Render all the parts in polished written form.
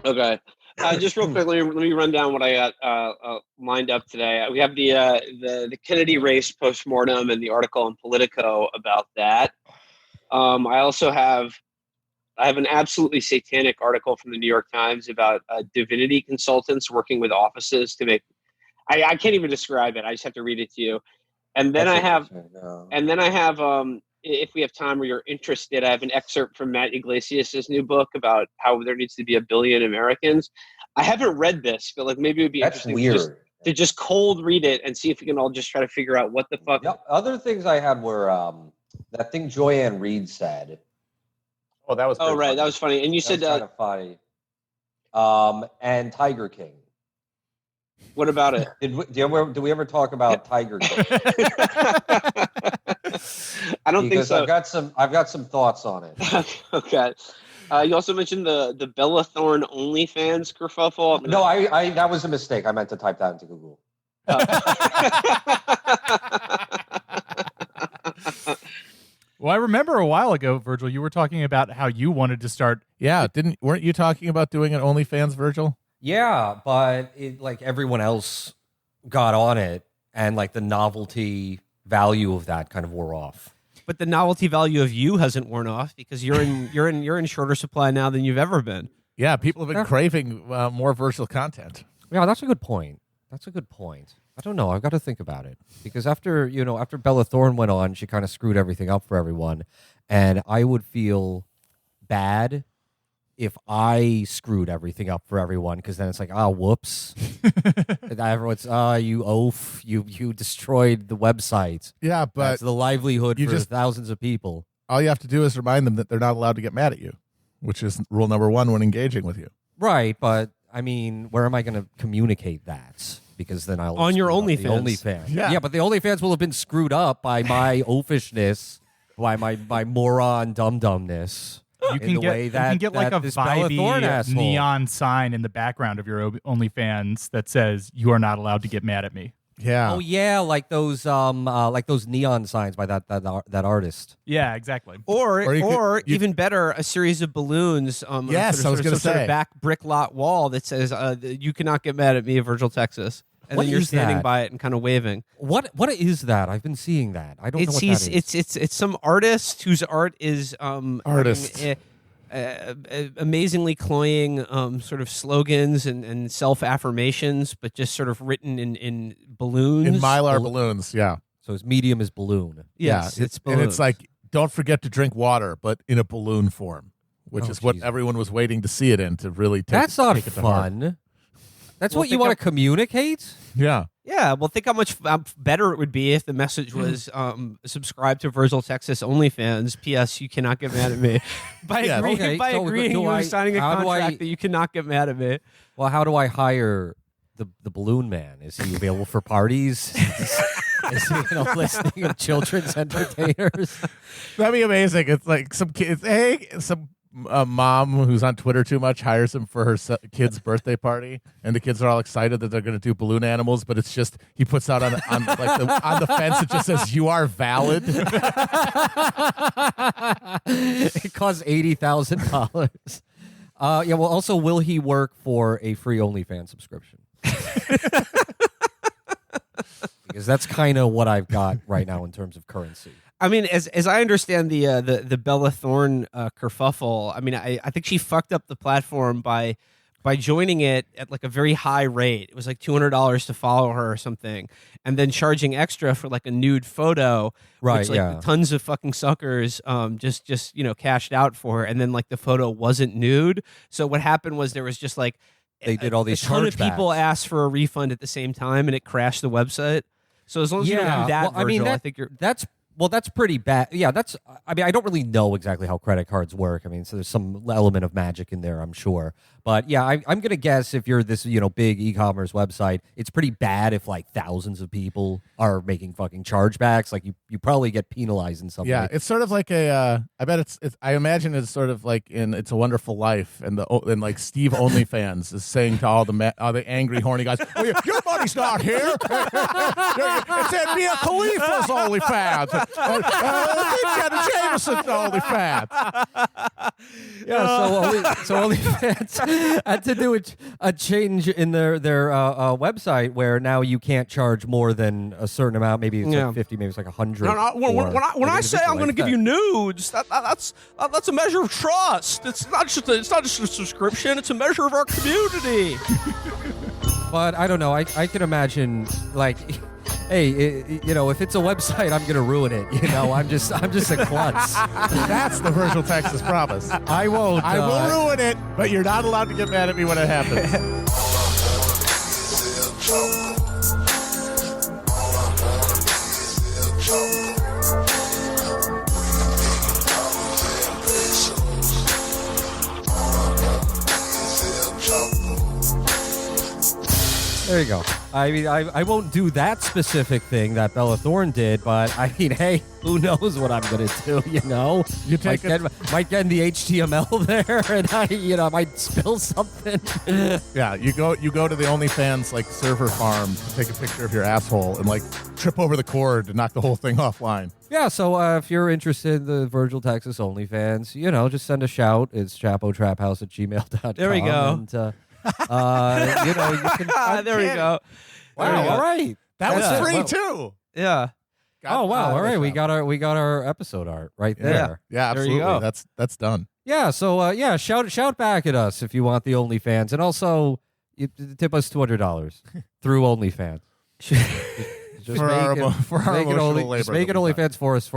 Okay. Just real quick, let me run down what I got lined up today. We have the Kennedy race post-mortem and the article in Politico about that. I have an absolutely satanic article from the New York Times about divinity consultants working with offices to make. I can't even describe it. I just have to read it to you. And then I have, if we have time or you're interested, I have an excerpt from Matt Iglesias' new book about how there needs to be 1 billion Americans. I haven't read this, but like maybe it would be interesting to just cold read it and see if we can all just try to figure out what the fuck. Yep. Other things I had were that thing Joyanne Reed said. Oh, that was. Oh, right, that was funny. And you said kind of funny. And Tiger King. What about it? Did we ever talk about Tiger King? I don't think so. I've got some thoughts on it. Okay. You also mentioned the Bella Thorne OnlyFans kerfuffle. No, I that was a mistake. I meant to type that into Google. Well, I remember a while ago, Virgil, you were talking about how you wanted to start. Yeah, weren't you talking about doing an OnlyFans, Virgil? Yeah, but like everyone else got on it, and like the novelty value of that kind of wore off. But the novelty value of you hasn't worn off because you're in shorter supply now than you've ever been. Yeah, people have been craving more Virgil content. Yeah, that's a good point. I don't know. I've got to think about it because after Bella Thorne went on, she kind of screwed everything up for everyone, and I would feel bad if I screwed everything up for everyone because then it's like, whoops, everyone's you oaf, you destroyed the website. Yeah, but that's the livelihood for thousands of people. All you have to do is remind them that they're not allowed to get mad at you, which is rule number 1 when engaging with you. Right, but I mean, where am I going to communicate that? Because then I'll on your OnlyFans. Yeah, but the OnlyFans will have been screwed up by my oafishness, by my moron dum-dumness. You can get like a vibey neon sign in the background of your OnlyFans that says "You are not allowed to get mad at me." Yeah. Oh yeah, like those neon signs by that artist. Yeah, exactly. Or even better, a series of balloons. Yes, I was going to say sort of back brick lot wall that says "You cannot get mad at me, Virgil, Texas." And then you're standing by it and kind of waving. What is that? I've been seeing that. I don't know what that is. It's some artist whose art is amazingly cloying sort of slogans and self-affirmations, but just sort of written in balloons. In Mylar balloons, yeah. So his medium is balloon. Yes, it's balloons. And it's like, don't forget to drink water, but in a balloon form, which is what everyone was waiting to see it in to really take That's not take it to fun. heart. That's what you want to communicate? Yeah. Yeah, well, think how much better it would be if the message was subscribe to Virgil, Texas OnlyFans. P.S. You cannot get mad at me. By agreeing, you were signing a contract that you cannot get mad at me. Well, how do I hire the balloon man? Is he available for parties? Is he listening to children's entertainers? That'd be amazing. It's like some kids. Hey, some mom who's on Twitter too much hires him for her kid's birthday party, and the kids are all excited that they're going to do balloon animals, but it's just he puts out on the fence. It just says "You are valid." It costs $80,000. Yeah. Well, also, will he work for a free OnlyFans subscription? Because that's kind of what I've got right now in terms of currency. I mean, as I understand the Bella Thorne kerfuffle, I mean, I think she fucked up the platform by joining it at like a very high rate. It was like $200 to follow her or something, and then charging extra for like a nude photo, which like tons of fucking suckers just cashed out for, and then like the photo wasn't nude. So what happened was there was just like they did all these a ton of people asked for a refund at the same time, and it crashed the website. So as long as you don't do that, Virgil, I think that's pretty bad. Yeah, I mean, I don't really know exactly how credit cards work. I mean, so there's some element of magic in there, I'm sure. But yeah, I'm going to guess if you're this, big e-commerce website, it's pretty bad if like thousands of people are making fucking chargebacks. Like you probably get penalized in some way. Yeah, it's sort of like I bet I imagine it's sort of like in It's a Wonderful Life, and like Steve OnlyFans is saying to all the angry horny guys, "Well, your money's not here. It's at Mia Khalifa's OnlyFans. Jenna Jameson to OnlyFans. Yeah, so OnlyFans had to do a change in their website where now you can't charge more than a certain amount. Maybe it's like 50, maybe it's like 100. No, when I say I'm going to give you nudes, that's a measure of trust. It's not just a subscription. It's a measure of our community. But I don't know. I can imagine, like, hey, if it's a website, I'm gonna ruin it. I'm just a klutz. That's the Virgil Texas promise. I won't. I will ruin it, but you're not allowed to get mad at me when it happens. There you go. I mean, I won't do that specific thing that Bella Thorne did, but I mean, hey, who knows what I'm gonna do? You take might get in the HTML there, and I might spill something. Yeah, you go to the OnlyFans like server farm to take a picture of your asshole and like trip over the cord to knock the whole thing offline. Yeah, so if you're interested in the Virgil Texas OnlyFans, just send a shout. It's chapotraphouse@gmail.com. There we go. And, you can. There we go. Wow! All right, that was free too. Yeah. Oh wow! All right, we got our episode art right there. Yeah, absolutely. There you go. That's done. Yeah. So shout back at us if you want the OnlyFans, and also you tip us $200 through OnlyFans. Just for our emotional labor. Just make it OnlyFans for us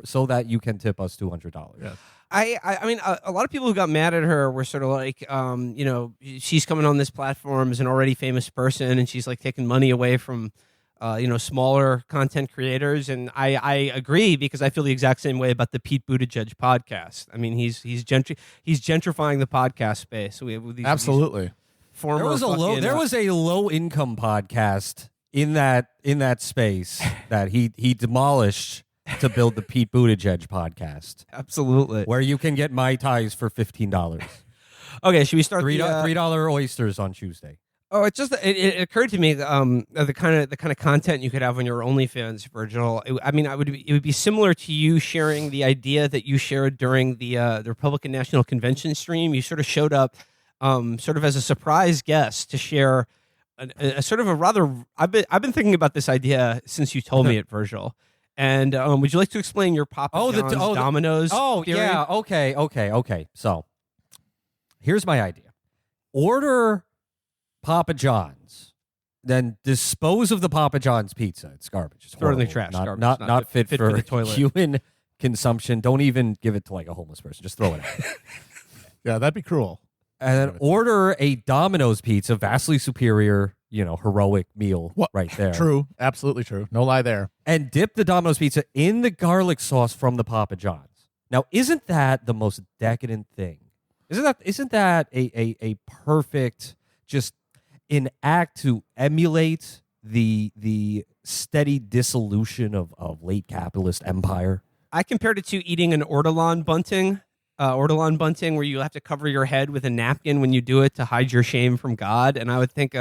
so that you can tip us $200. Yes. I mean, a lot of people who got mad at her were sort of like, she's coming on this platform as an already famous person, and she's like taking money away from, smaller content creators. And I agree, because I feel the exact same way about the Pete Buttigieg podcast. I mean, he's gentrifying the podcast space. So we have absolutely. There was a low income podcast in that space that he demolished to build the Pete Buttigieg podcast. Absolutely. Where you can get Mai Tais for $15. Okay, should we start $3 oysters on Tuesday? Oh, it occurred to me the kind of content you could have on your OnlyFans, Virgil. It would be similar to you sharing the idea that you shared during the Republican National Convention stream. You sort of showed up sort of as a surprise guest to share a sort of a rather. I've been thinking about this idea since you told me it, Virgil. And would you like to explain your Papa John's Domino's theory? Yeah, okay. So, here's my idea. Order Papa John's, then dispose of the Papa John's pizza. It's garbage. It's throw it in the trash. Not fit for the toilet. Human consumption. Don't even give it to like a homeless person. Just throw it out. Yeah, that'd be cruel. And then order a Domino's pizza, vastly superior, heroic meal right there. True. Absolutely true. No lie there. And dip the Domino's pizza in the garlic sauce from the Papa John's. Now, isn't that the most decadent thing? Isn't that a perfect just an act to emulate the steady dissolution of late capitalist empire? I compared it to eating an ortolan bunting. Ortolan bunting, where you have to cover your head with a napkin when you do it to hide your shame from God. And I would think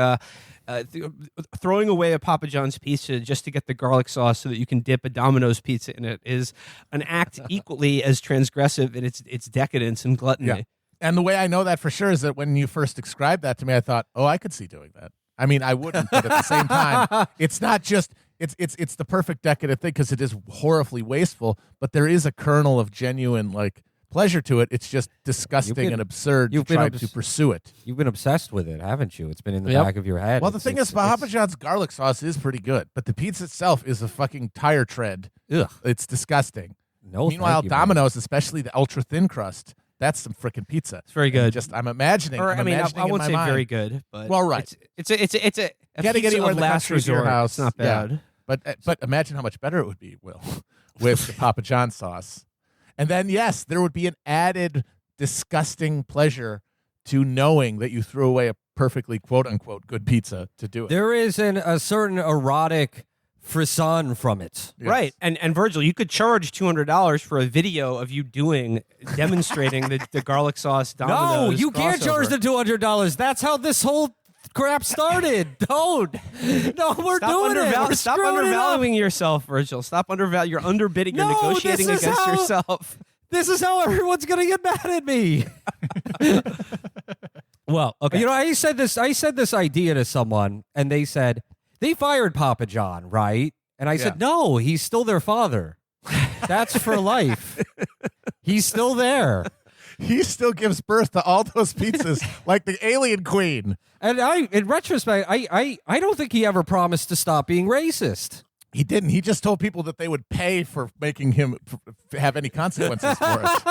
throwing away a Papa John's pizza just to get the garlic sauce so that you can dip a Domino's pizza in it is an act equally as transgressive in its decadence and gluttony. Yeah. And the way I know that for sure is that when you first described that to me, I thought, oh, I could see doing that. I mean, I wouldn't, but at the same time, it's not just it's the perfect decadent thing because it is horribly wasteful, but there is a kernel of genuine pleasure to it. It's just disgusting and absurd to try to pursue it. You've been obsessed with it, haven't you? It's been in the back of your head. Well, the thing is, Papa John's garlic sauce is pretty good, but the pizza itself is a fucking tire tread. Ugh. It's disgusting. No, meanwhile, Domino's, especially the ultra thin crust, that's some freaking pizza. It's very good. I'm imagining. I won't say very good, but right. It's a getting anywhere in the last country to your resort. house. It's not bad. Yeah. But imagine how much better it would be, Will, with the Papa John's sauce. And then, yes, there would be an added disgusting pleasure to knowing that you threw away a perfectly quote-unquote good pizza to do it. There is a certain erotic frisson from it. Yes. Right. And Virgil, you could charge $200 for a video of you demonstrating the garlic sauce Domino's No, you can't charge the $200. That's how this whole crap started. Don't. No, we're doing it. Stop undervaluing yourself, Virgil. Stop undervaluing. You're underbidding. You're negotiating against yourself. This is how everyone's going to get mad at me. Well, okay. You know, I said this idea to someone, and they said, they fired Papa John, right? And I said, no, he's still their father. That's for life. He's still there. He still gives birth to all those pizzas like the alien queen. And in retrospect, I don't think he ever promised to stop being racist. He didn't. He just told people that they would pay for making him have any consequences for us.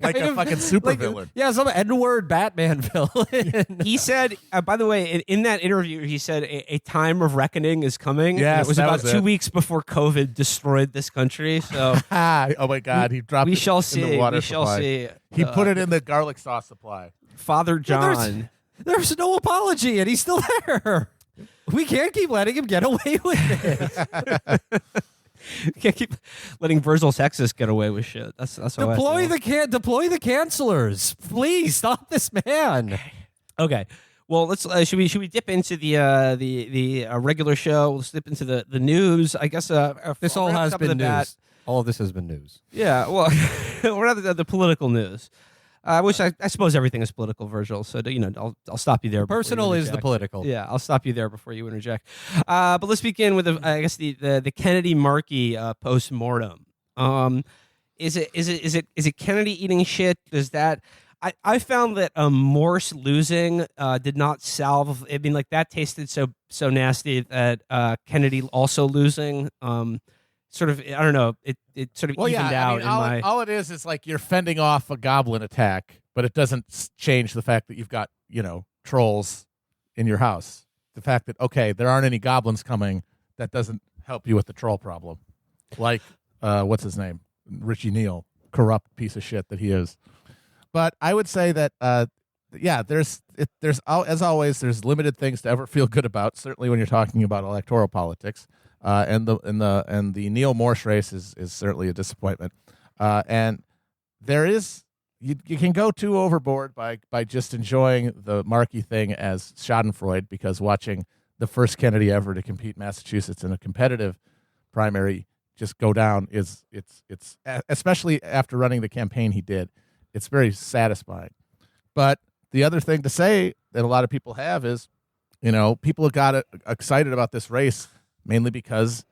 like a fucking supervillain. Yeah, some N-word Batman villain. He said, by the way, in that interview, he said a time of reckoning is coming. Yes, it was about 2 weeks before COVID destroyed this country. So, oh my God, he dropped it in the water supply. He put it in the garlic sauce supply. Father John. There's no apology, and he's still there. We can't keep letting him get away with it. Can't keep letting Virgil Texas get away with shit. That's deploy the cancelers. Please stop this man. Okay. Well, let's should we dip into the regular show? Let's dip into the news. I guess this all has been news. All of this has been news. Yeah. Well, rather the political news. I suppose everything is political, Virgil. So I'll stop you there. Personal is the political. Yeah, I'll stop you there before you interject. But let's begin with the Kennedy Markey post-mortem. Is it Kennedy eating shit? Does that? I found that Morse losing did not salve. I mean, like that tasted so nasty that Kennedy also losing. Sort of, I don't know. It sort of evened out. I mean, all it is like you're fending off a goblin attack, but it doesn't change the fact that you've got trolls in your house. The fact that there aren't any goblins coming, that doesn't help you with the troll problem. Like what's his name, Richie Neal, corrupt piece of shit that he is. But I would say that there's as always there's limited things to ever feel good about. Certainly when you're talking about electoral politics. And the Neil Morse race is certainly a disappointment, and there is you can go too overboard by just enjoying the Markey thing as Schadenfreude, because watching the first Kennedy ever to compete in Massachusetts in a competitive primary just go down it's especially after running the campaign he did, it's very satisfying. But the other thing to say that a lot of people have is, people got excited about this race. Mainly because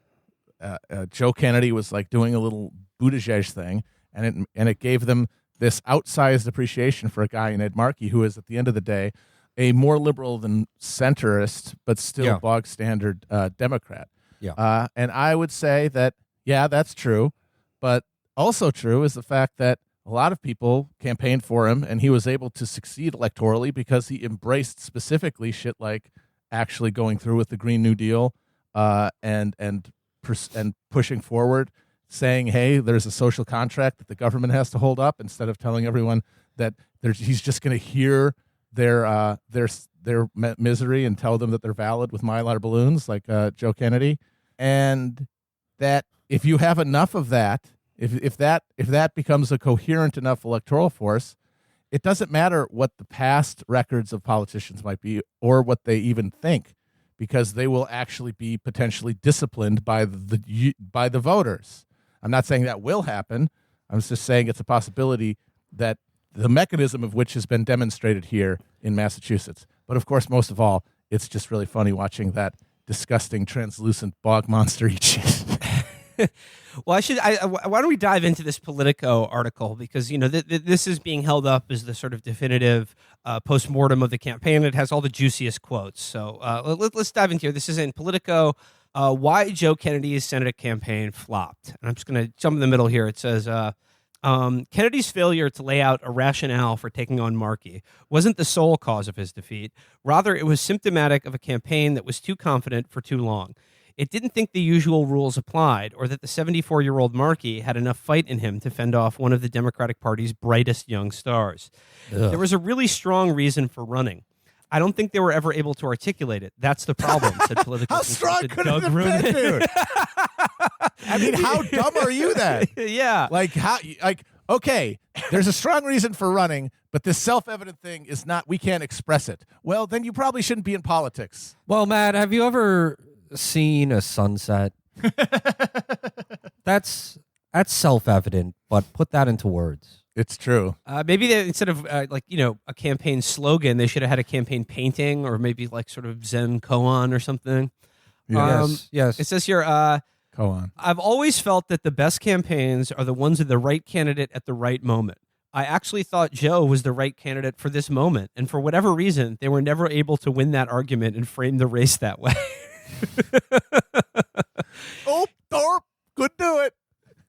Joe Kennedy was like doing a little Buttigieg thing, and it gave them this outsized appreciation for a guy in Ed Markey, who is at the end of the day a more liberal than centrist, but still bog standard Democrat. Yeah. And I would say that that's true, but also true is the fact that a lot of people campaigned for him, and he was able to succeed electorally because he embraced specifically shit like actually going through with the Green New Deal. And pushing forward, saying, "Hey, there's a social contract that the government has to hold up," instead of telling everyone that he's just going to hear their misery and tell them that they're valid with Mylar balloons, like Joe Kennedy. And that if you have enough of that, if that becomes a coherent enough electoral force, it doesn't matter what the past records of politicians might be or what they even think. Because they will actually be potentially disciplined by the voters. I'm not saying that will happen. I'm just saying it's a possibility that the mechanism of which has been demonstrated here in Massachusetts. But of course, most of all, it's just really funny watching that disgusting translucent bog monster eat shit. Well, why don't we dive into this Politico article? Because, this is being held up as the sort of definitive post-mortem of the campaign. It has all the juiciest quotes. So let's dive into here. This is in Politico. Why Joe Kennedy's Senate campaign flopped. And I'm just going to jump in the middle here. It says, Kennedy's failure to lay out a rationale for taking on Markey wasn't the sole cause of his defeat. Rather, it was symptomatic of a campaign that was too confident for too long. It didn't think the usual rules applied, or that the 74-year-old Markey had enough fight in him to fend off one of the Democratic Party's brightest young stars. Ugh. There was a really strong reason for running. I don't think they were ever able to articulate it. That's the problem, said Politico. How strong could it have been, dude? I mean, how dumb are you then? Yeah. Okay, There's a strong reason for running, but this self-evident thing is not, we can't express it. Well, then you probably shouldn't be in politics. Well, Matt, have you ever seen a sunset? That's self-evident, but put that into words. It's true. Maybe they, instead of a campaign slogan, they should have had a campaign painting, or maybe like sort of Zen koan or something. Yes. It says here, koan. I've always felt that the best campaigns are the ones with the right candidate at the right moment. I actually thought Joe was the right candidate for this moment, and for whatever reason, they were never able to win that argument and frame the race that way. Oh, Thorpe, couldn't do it.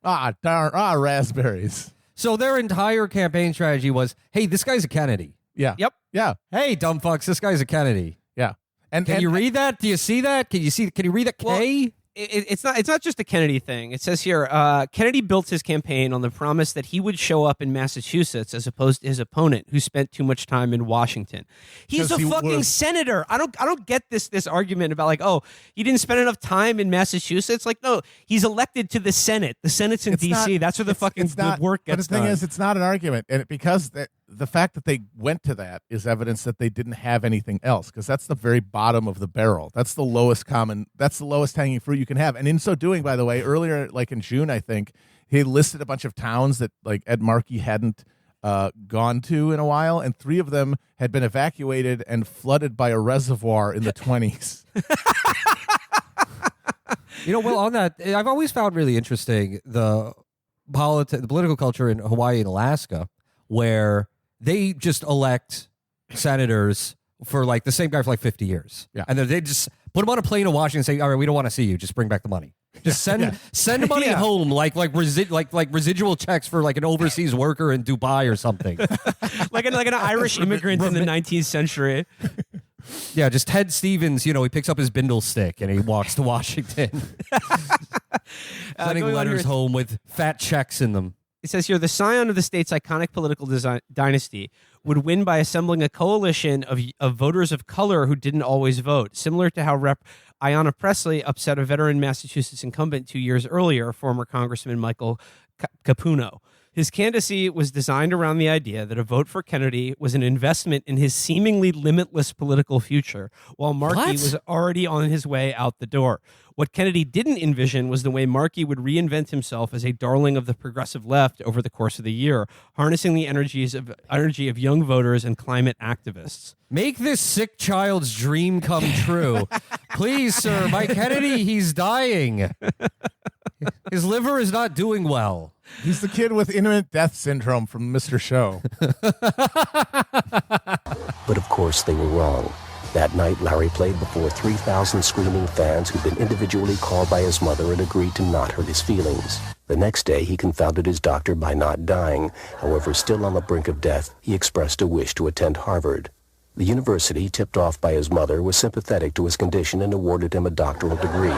Darn, raspberries. So their entire campaign strategy was, hey, this guy's a Kennedy. Yeah. Yep. Yeah. Hey, dumb fucks, this guy's a Kennedy. Yeah. And Can you read that? Do you see that? Can you read that K? Well, it's not just a Kennedy thing. It says here, Kennedy built his campaign on the promise that he would show up in Massachusetts as opposed to his opponent, who spent too much time in Washington. He's a fucking senator. I don't get this argument about like, oh, he didn't spend enough time in Massachusetts. Like, no, he's elected to the Senate. The Senate's in D.C. That's where the fucking good work gets done. But the thing is, it's not an argument, and because the fact that they went to that is evidence that they didn't have anything else, because that's the very bottom of the barrel. That's the lowest hanging fruit you can have. And in so doing, by the way, earlier, like in June, I think, he listed a bunch of towns that like Ed Markey hadn't gone to in a while, and 3 of them had been evacuated and flooded by a reservoir in the 20s. Well, on that, I've always found really interesting the political culture in Hawaii and Alaska, where they just elect senators for like the same guy for like 50 years. Yeah. And then they just put him on a plane to Washington and say, all right, we don't want to see you. Just bring back the money. Just send money home, like residual checks for like an overseas worker in Dubai or something. like an Irish immigrant in the 19th century. Yeah, just Ted Stevens, he picks up his Bindle stick and he walks to Washington. Sending letters home with fat checks in them. It says here, the scion of the state's iconic political dynasty would win by assembling a coalition of voters of color who didn't always vote, similar to how Rep. Ayanna Pressley upset a veteran Massachusetts incumbent 2 years earlier, former Congressman Michael Capuno. His candidacy was designed around the idea that a vote for Kennedy was an investment in his seemingly limitless political future, while Markey was already on his way out the door. What Kennedy didn't envision was the way Markey would reinvent himself as a darling of the progressive left over the course of the year, harnessing the energy of young voters and climate activists. Make this sick child's dream come true. Please, sir, my Kennedy, he's dying. His liver is not doing well. He's the kid with imminent death syndrome from Mr. Show. But of course they were wrong. That night, Larry played before 3,000 screaming fans who'd been individually called by his mother and agreed to not hurt his feelings. The next day, he confounded his doctor by not dying. However, still on the brink of death, he expressed a wish to attend Harvard. The university, tipped off by his mother, was sympathetic to his condition and awarded him a doctoral degree.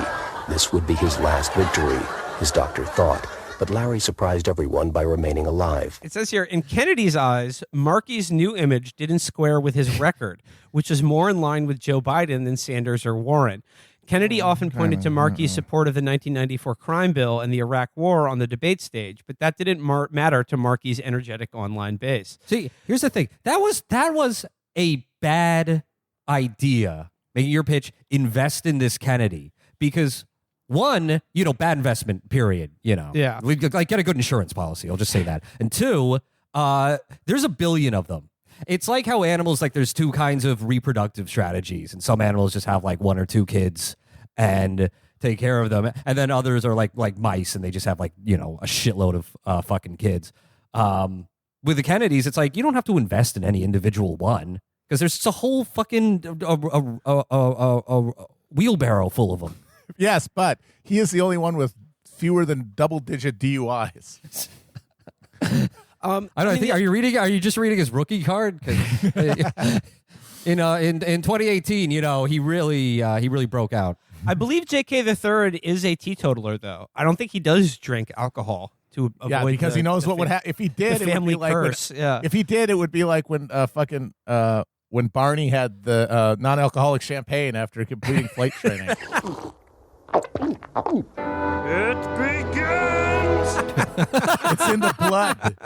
This would be his last victory, his doctor thought. But Larry surprised everyone by remaining alive. It says here, in Kennedy's eyes, Markey's new image didn't square with his record, which is more in line with Joe Biden than Sanders or Warren. Kennedy often pointed to Markey's support of the 1994 crime bill and the Iraq War on the debate stage, but that didn't matter to Markey's energetic online base. See, here's the thing. That was a bad idea, making your pitch, invest in this Kennedy, because... One, bad investment, period. Yeah. Like, get a good insurance policy. I'll just say that. And 2, there's a billion of them. It's like how animals, like, there's 2 kinds of reproductive strategies, and some animals just have like 1 or 2 kids and take care of them, and then others are like mice, and they just have like a shitload of fucking kids. With the Kennedys, it's like you don't have to invest in any individual one because there's just a whole fucking wheelbarrow full of them. Yes, but he is the only one with fewer than double-digit DUIs. Are you just reading his rookie card? In 2018, he really broke out. I believe J.K. the Third is a teetotaler, though. I don't think he does drink alcohol to avoid. Because he knows what would happen if he did. The family curse. If he did, it would be like when when Barney had the non-alcoholic champagne after completing flight training. It begins! It's in the blood.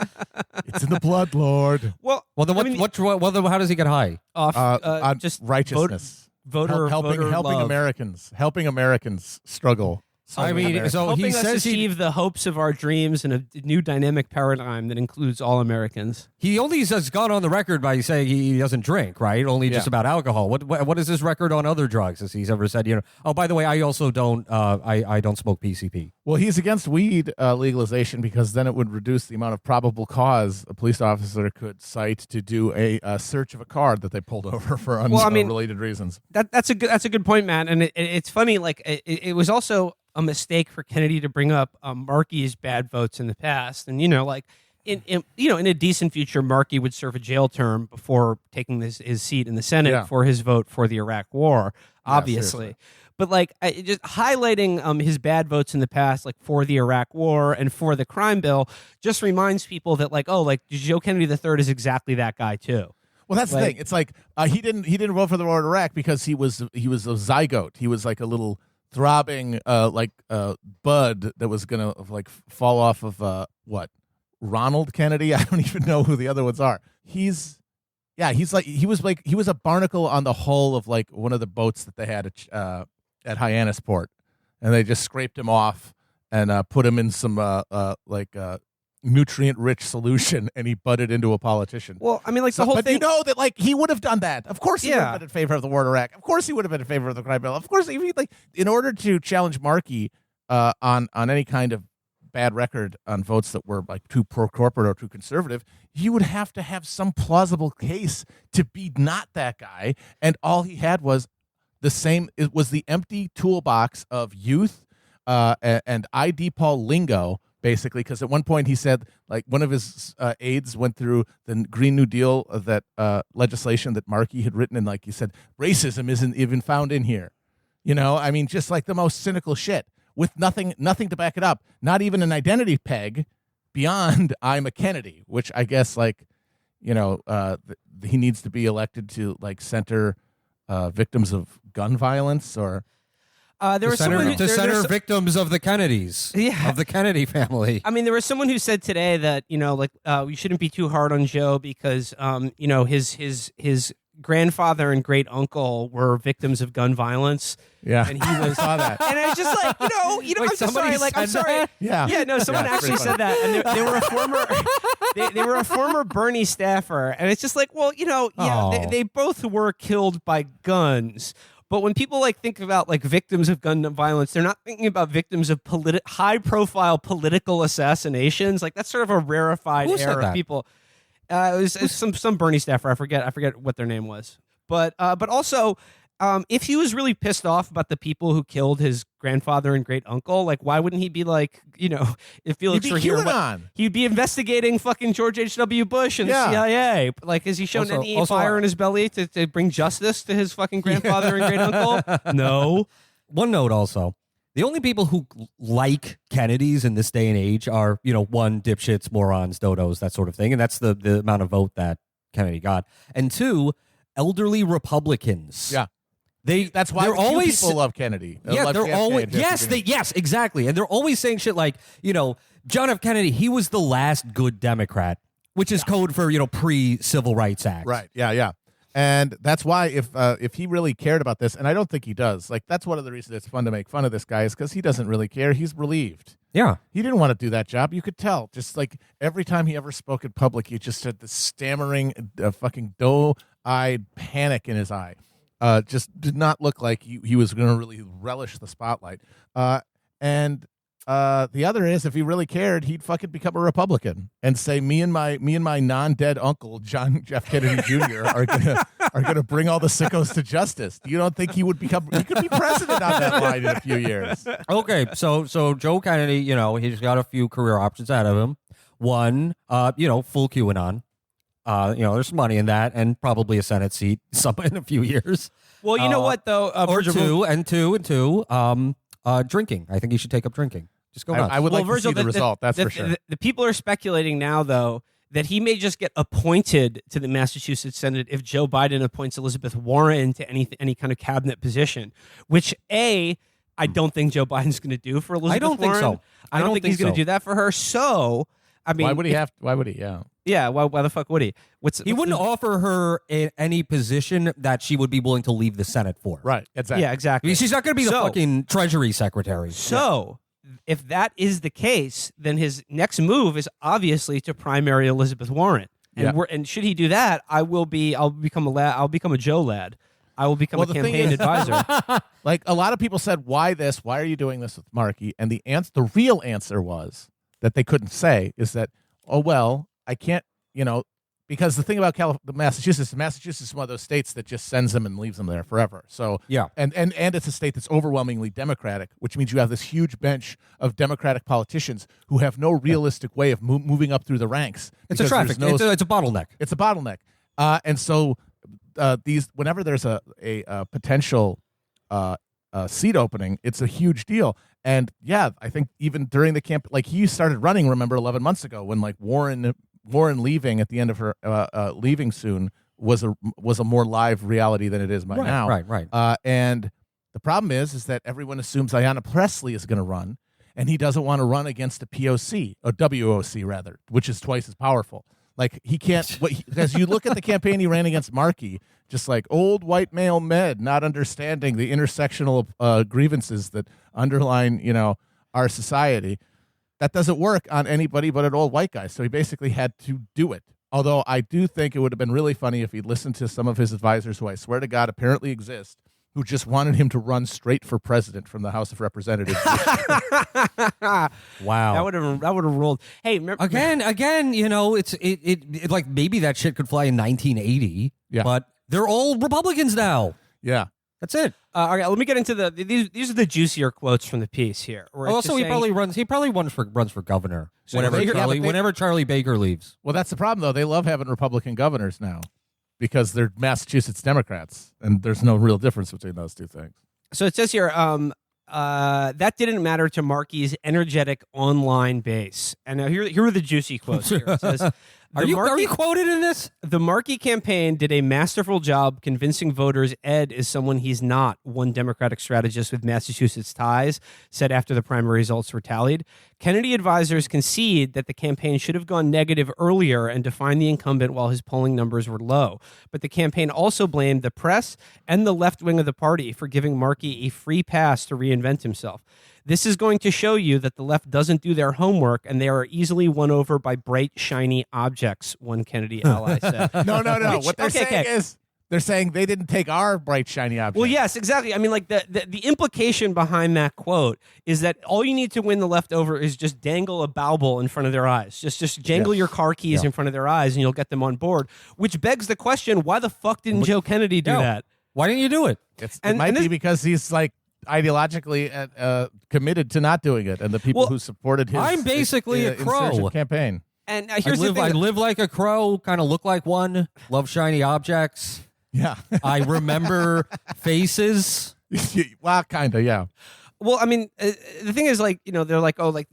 It's in the blood, Lord. Well, then how does he get high? On just righteousness. Helping Americans. Helping Americans struggle. So helping he us says achieve the hopes of our dreams in a new dynamic paradigm that includes all Americans. He only has gone on the record by saying he doesn't drink, right? Only just about alcohol. What is his record on other drugs? Has he ever said, oh, by the way, I also don't I don't smoke PCP. Well, he's against weed legalization because then it would reduce the amount of probable cause a police officer could cite to do a search of a car that they pulled over for unrelated reasons. That's a good point, Matt. And it's funny. Like it was also a mistake for Kennedy to bring up Markey's bad votes in the past, and in a decent future, Markey would serve a jail term before taking his seat in the Senate for his vote for the Iraq War, obviously. But just highlighting his bad votes in the past, like for the Iraq War and for the crime bill, just reminds people that Joe Kennedy III is exactly that guy too. Well, that's the thing. It's like he didn't vote for the war in Iraq because he was a zygote. He was like a little throbbing bud that was gonna fall off of Ronald Kennedy. I don't even know who the other ones are. He was a barnacle on the hull of one of the boats that they had at Hyannisport, and they just scraped him off and put him in some nutrient-rich solution, and he butted into a politician. Well, I mean, the whole thing. But that he would have done that. Of course, he would have been in favor of the war in Iraq. Of course, he would have been in favor of the crime bill. Of course, in order to challenge Markey on any kind of bad record on votes that were too pro-corporate or too conservative, you would have to have some plausible case to be not that guy. And all he had was the same. It was the empty toolbox of youth and ID Paul lingo. Basically, because at one point he said, one of his aides went through the Green New Deal that legislation that Markey had written, and he said, racism isn't even found in here. Just the most cynical shit with nothing to back it up. Not even an identity peg beyond I'm a Kennedy, which I guess he needs to be elected to center victims of gun violence or. There was someone to center victims of the Kennedys, of the Kennedy family. I mean, there was someone who said today that we shouldn't be too hard on Joe because his grandfather and great uncle were victims of gun violence. Yeah, and he was saw that. And I was just Wait, I'm so sorry. I'm sorry. That? Yeah, no, someone actually said that, and they were a former they were a former Bernie staffer, and it's just they both were killed by guns. But when people think about victims of gun violence, they're not thinking about victims of high-profile political assassinations. That's sort of a rarefied era of people. It was some Bernie staffer. I forget what their name was. But also, if he was really pissed off about the people who killed his grandfather and great uncle, why wouldn't he be if Felix were here, he'd be investigating fucking George H.W. Bush and the CIA. Has he shown any fire in his belly to bring justice to his fucking grandfather and great uncle? No. One note also. The only people who like Kennedys in this day and age are, one, dipshits, morons, dodos, that sort of thing. And that's the amount of vote that Kennedy got. And two, elderly Republicans. Yeah. That's why people love Kennedy. They're always yes, exactly. And they're always saying shit John F. Kennedy, he was the last good Democrat, which is code for, pre-Civil Rights Act. Right. Yeah. And that's why if he really cared about this, and I don't think he does, that's one of the reasons it's fun to make fun of this guy is because he doesn't really care. He's relieved. Yeah. He didn't want to do that job. You could tell. Just every time he ever spoke in public, he just had this stammering, fucking doe-eyed panic in his eye. Just did not look like he was going to really relish the spotlight. And the other is, if he really cared, he'd fucking become a Republican and say, me and my non-dead uncle John F. Kennedy Jr. are gonna bring all the sickos to justice. You don't think he could be president on that line in a few years? Okay, so Joe Kennedy, he's got a few career options out of him. One, full QAnon. There's some money in that, and probably a Senate seat in a few years. Well, you know what though, or two, drinking. I think he should take up drinking. Just go nuts. I would like to see the result. That's for sure. The people are speculating now, though, that he may just get appointed to the Massachusetts Senate if Joe Biden appoints Elizabeth Warren to any kind of cabinet position. Which I I don't think Joe Biden's going to do for Elizabeth I don't Warren. think so. I don't think he's going to do that for her. So, I mean, why would he have? Why would he? Yeah. Yeah. Why the fuck would he? He wouldn't offer her any position that she would be willing to leave the Senate for. Right. Exactly. Yeah. Exactly. I mean, she's not going to be the fucking Treasury Secretary. So, if that is the case, then his next move is obviously to primary Elizabeth Warren. And, and should he do that, I'll become a Joe lad. I will become a campaign advisor. Like a lot of people said, why this? Why are you doing this with Markey? And the real answer was that they couldn't say is that, oh, well, I can't, because the thing about Massachusetts is one of those states that just sends them and leaves them there forever. So yeah, and it's a state that's overwhelmingly Democratic, which means you have this huge bench of Democratic politicians who have no realistic way of moving up through the ranks. It's a traffic. It's a bottleneck. It's a bottleneck. And so whenever there's a potential seat opening, it's a huge deal. And yeah, I think even during the camp, like he started running, remember 11 months ago when like Warren leaving at the end of her leaving soon was a more live reality than it is by now. Right. And the problem is that everyone assumes Ayanna Pressley is going to run, and he doesn't want to run against a POC or WOC rather, which is twice as powerful. Like he can't, because you look at the campaign he ran against Markey, just like old white male med, not understanding the intersectional grievances that underline, our society. That doesn't work on anybody but an old white guy. So he basically had to do it. Although I do think it would have been really funny if he'd listened to some of his advisors, who I swear to God apparently exist, who just wanted him to run straight for president from the House of Representatives. Wow, that would have ruled. Hey, remember, again, it's like maybe that shit could fly in 1980. Yeah, but they're all Republicans now. Yeah, that's it. All right, let me get into these are the juicier quotes from the piece here. Also, he probably runs for governor whenever Charlie Baker leaves. Well, that's the problem though. They love having Republican governors now, because they're Massachusetts Democrats, and there's no real difference between those two things. So it says here, that didn't matter to Markey's energetic online base. And now here are the juicy quotes here. It says, are you quoted in this? The Markey campaign did a masterful job convincing voters Ed is someone he's not, one Democratic strategist with Massachusetts ties said after the primary results were tallied. Kennedy advisors concede that the campaign should have gone negative earlier and defined the incumbent while his polling numbers were low. But the campaign also blamed the press and the left wing of the party for giving Markey a free pass to reinvent himself. This is going to show you that the left doesn't do their homework and they are easily won over by bright, shiny objects, one Kennedy ally said. No. What they're saying is they're saying they didn't take our bright, shiny objects. Well, yes, exactly. I mean, like the implication behind that quote is that all you need to win the left over is just dangle a bauble in front of their eyes. Just jangle your car keys in front of their eyes and you'll get them on board, which begs the question, why the fuck didn't Joe Kennedy do that? Why didn't you do it? It might be because he's like ideologically committed to not doing it, and the people who supported his I'm basically a crow campaign. And here's the thing. I live like a crow, kind of look like one, love shiny objects. Yeah. I remember faces. Well, kind of, yeah. Well, I mean, the thing is, like, they're like, oh, like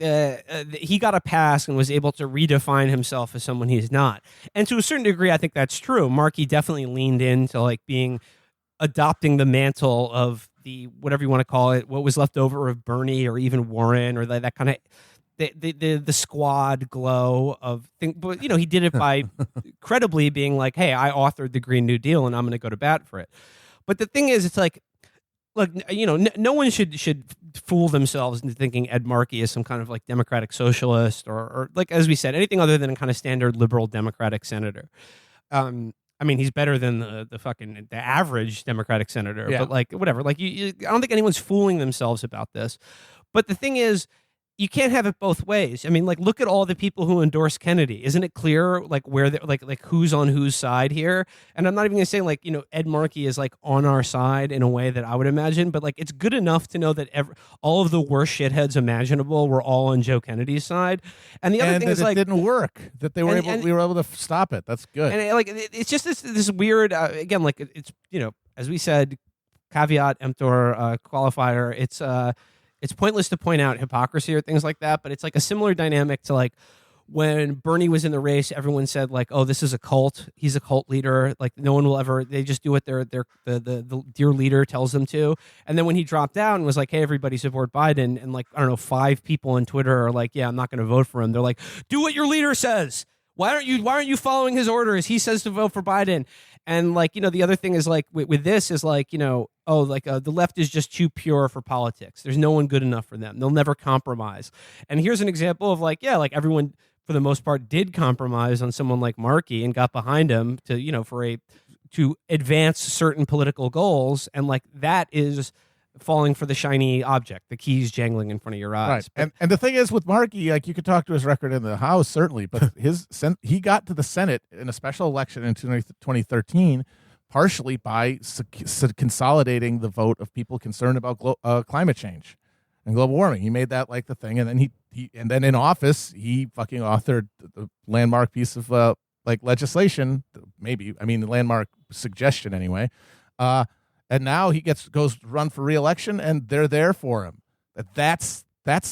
he got a pass and was able to redefine himself as someone he's not. And to a certain degree, I think that's true. Markey definitely leaned into like adopting the mantle of the, whatever you want to call it, what was left over of Bernie or even Warren, or that kind of the squad glow of thing. But he did it by credibly being like, hey, I authored the Green New Deal and I'm going to go to bat for it. But the thing is, it's like, look, no one should fool themselves into thinking Ed Markey is some kind of like democratic socialist or like, as we said, anything other than a kind of standard liberal democratic senator. I mean, he's better than the average Democratic senator, but like whatever. Like I don't think anyone's fooling themselves about this. But the thing is, you can't have it both ways. I mean, like, look at all the people who endorse Kennedy. Isn't it clear, like, where they like who's on whose side here? And I'm not even going to say, like, Ed Markey is, like, on our side in a way that I would imagine, but, like, it's good enough to know that all of the worst shitheads imaginable were all on Joe Kennedy's side. And the other thing is, like, it didn't work, that we were able to stop it. That's good. And, like, it's just this weird, again, like, it's, as we said, caveat emptor qualifier, it's pointless to point out hypocrisy or things like that, but it's like a similar dynamic to like when Bernie was in the race, everyone said like, "Oh, this is a cult. He's a cult leader. Like no one will ever. They just do what the dear leader tells them to." And then when he dropped out and was like, "Hey, everybody support Biden," and like I don't know, 5 people on Twitter are like, "Yeah, I'm not going to vote for him." They're like, "Do what your leader says. Why aren't you following his orders? He says to vote for Biden." And like the other thing is like with this is like the left is just too pure for politics. There's no one good enough for them. They'll never compromise. And here's an example of like everyone for the most part did compromise on someone like Markey and got behind him to advance certain political goals, and like that is falling for the shiny object, the keys jangling in front of your eyes. Right. And the thing is with Markey, like you could talk to his record in the House certainly, but he got to the Senate in a special election in 2013 partially by consolidating the vote of people concerned about climate change and global warming. He made that like the thing, and then and then in office he fucking authored the landmark piece of like legislation, maybe the landmark suggestion anyway. And now he goes run for re-election, and they're there for him. That's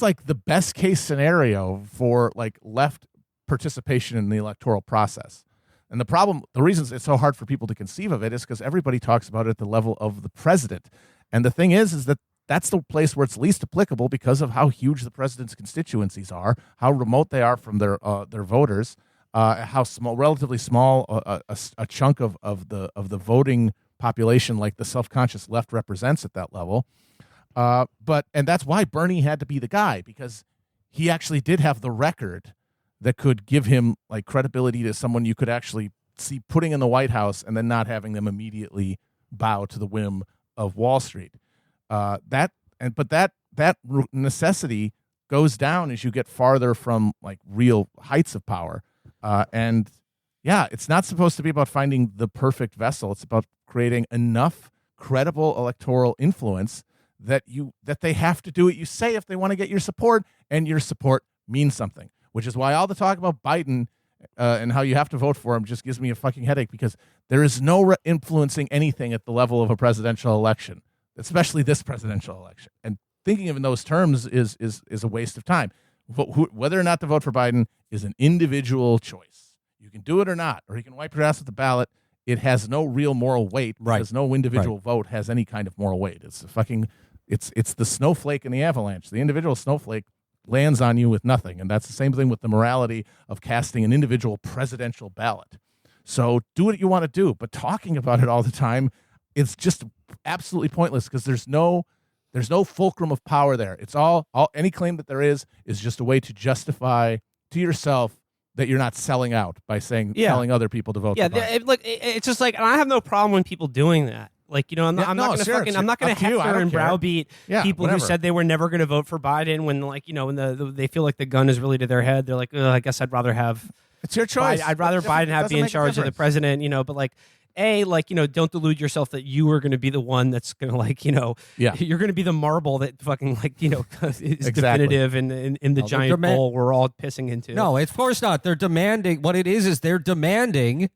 like the best case scenario for like left participation in the electoral process. And the reason it's so hard for people to conceive of it is because everybody talks about it at the level of the president. And the thing is that that's the place where it's least applicable because of how huge the president's constituencies are, how remote they are from their voters, how relatively small a chunk of the voting population like the self-conscious left represents at that level. And that's why Bernie had to be the guy, because he actually did have the record that could give him like credibility to someone you could actually see putting in the White House and then not having them immediately bow to the whim of Wall Street. That necessity goes down as you get farther from like real heights of power. It's not supposed to be about finding the perfect vessel. It's about creating enough credible electoral influence that they have to do what you say if they want to get your support, and your support means something. Which is why all the talk about Biden and how you have to vote for him just gives me a fucking headache, because there is no influencing anything at the level of a presidential election, especially this presidential election. And thinking of it in those terms is a waste of time. Whether or not to vote for Biden is an individual choice. You can do it or not, or you can wipe your ass with the ballot. It has no real moral weight, because no individual vote has any kind of moral weight. It's it's the snowflake in the avalanche. The individual snowflake lands on you with nothing, and that's the same thing with the morality of casting an individual presidential ballot. So do what you want to do, but talking about it all the time, it's just absolutely pointless, because there's no fulcrum of power there. It's all any claim that there is just a way to justify to yourself that you're not selling out by telling other people to vote. It's just like, and I have no problem with people doing that. Like, I'm not going to hector and browbeat people who said they were never going to vote for Biden when, like, when they feel like the gun is really to their head. They're like, I guess I'd rather have. It's your choice. I'd rather Biden be in charge of the president. But like, don't delude yourself that you are going to be the one that's going to you're going to be the marble that fucking is definitive in the giant bowl we're all pissing into. No, of course not. They're demanding what it is they're demanding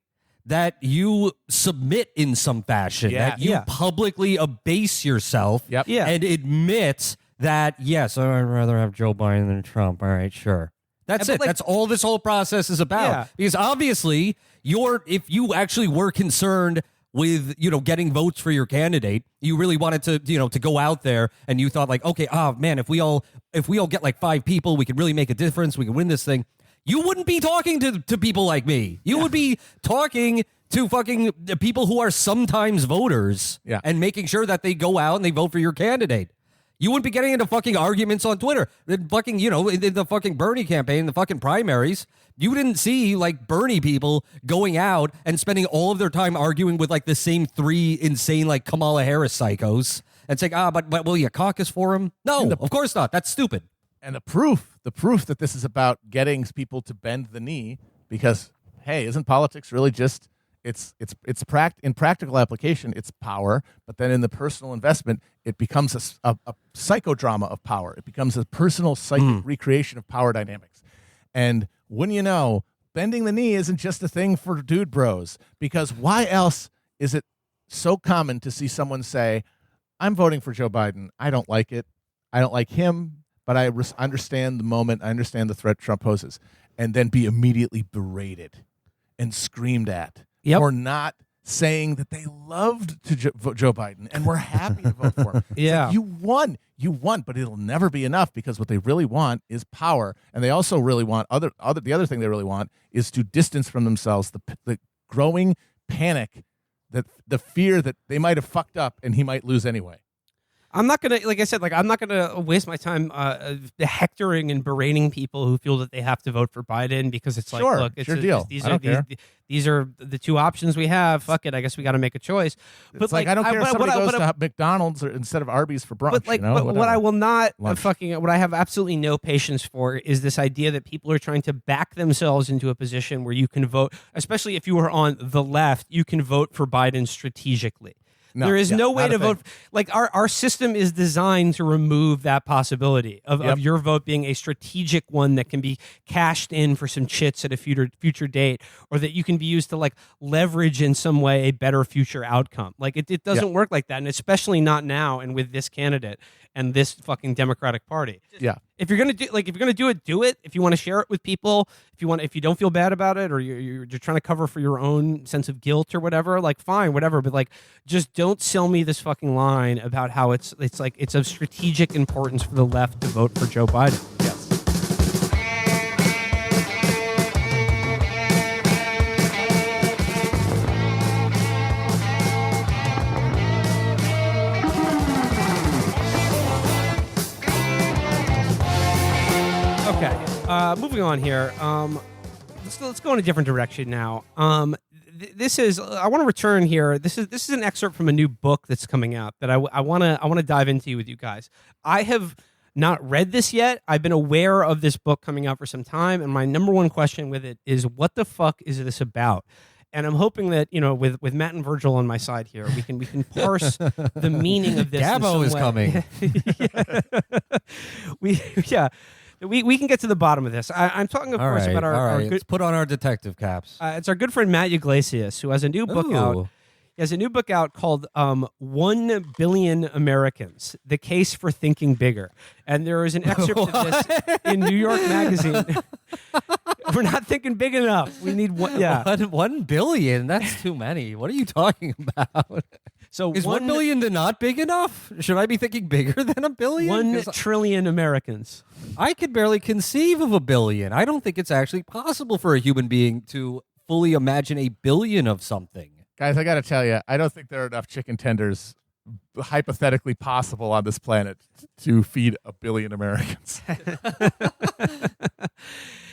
that you submit in some fashion, that you publicly abase yourself and admit that, yes, I'd rather have Joe Biden than Trump. All right, sure. That's it. That's all this whole process is about. Yeah. Because obviously, if you actually were concerned with, getting votes for your candidate, you really wanted to, to go out there, and you thought like, okay, man, if we all get like 5 people, we could really make a difference. We can win this thing. You wouldn't be talking to people like me. You would be talking to fucking people who are sometimes voters and making sure that they go out and they vote for your candidate. You wouldn't be getting into fucking arguments on Twitter. In the fucking Bernie campaign, the fucking primaries, you didn't see like Bernie people going out and spending all of their time arguing with like the same 3 insane like Kamala Harris psychos and saying, but will you caucus for him? No, of course not. That's stupid. And the proof that this is about getting people to bend the knee, because, hey, isn't politics really just in practical application, it's power, but then in the personal investment, it becomes a psychodrama of power. It becomes a personal psychic recreation of power dynamics. And when you know, bending the knee isn't just a thing for dude bros, because why else is it so common to see someone say, I'm voting for Joe Biden. I don't like it. I don't like him. but I understand the moment. I understand the threat Trump poses, and then be immediately berated and screamed at for not saying that they loved to vote Joe Biden and were happy to vote for him. Yeah. Like, you won, but it'll never be enough because what they really want is power, and they also really want the other thing they really want is to distance from themselves the growing panic, that the fear that they might have fucked up and he might lose anyway. I'm not gonna, like I said, I'm not gonna waste my time hectoring and berating people who feel that they have to vote for Biden because it's like, look, it's your deal. These are the two options we have. Fuck it, I guess we got to make a choice. But it's like I don't care if somebody goes to McDonald's instead of Arby's for brunch. But what I will not what I have absolutely no patience for is this idea that people are trying to back themselves into a position where you can vote, especially if you are on the left, you can vote for Biden strategically. No, there is no way to vote. Like our system is designed to remove that possibility of your vote being a strategic one that can be cashed in for some chits at a future date, or that you can be used to like leverage in some way a better future outcome. Like it doesn't work like that, and especially not now and with this candidate and this fucking Democratic Party. If you're gonna do it, do it. If you want to share it with people, if you don't feel bad about it, or you're trying to cover for your own sense of guilt or whatever, like fine, whatever. But like, just don't sell me this fucking line about how it's of strategic importance for the left to vote for Joe Biden. Yes. Okay, moving on here. Let's go in a different direction now. This is I want to return here. This is an excerpt from a new book that's coming out that I want to dive into with you guys. I have not read this yet. I've been aware of this book coming out for some time, and my number one question with it is, what the fuck is this about? And I'm hoping that, with Matt and Virgil on my side here, we can parse the meaning of this. Gabbo is coming. We can get to the bottom of this. I'm talking, of course, about our good. Let's put on our detective caps. It's our good friend Matt Yglesias, who has a new book out. He has a new book out called 1 Billion Americans, The Case for Thinking Bigger. And there is an excerpt of this in New York Magazine. We're not thinking big enough. We need one. Yeah. 1 billion? That's too many. What are you talking about? So is 1 billion not big enough? Should I be thinking bigger than a billion? 1 trillion Americans. I could barely conceive of a billion. I don't think it's actually possible for a human being to fully imagine a billion of something. Guys, I got to tell you, I don't think there are enough chicken tenders hypothetically possible on this planet to feed 1 billion Americans.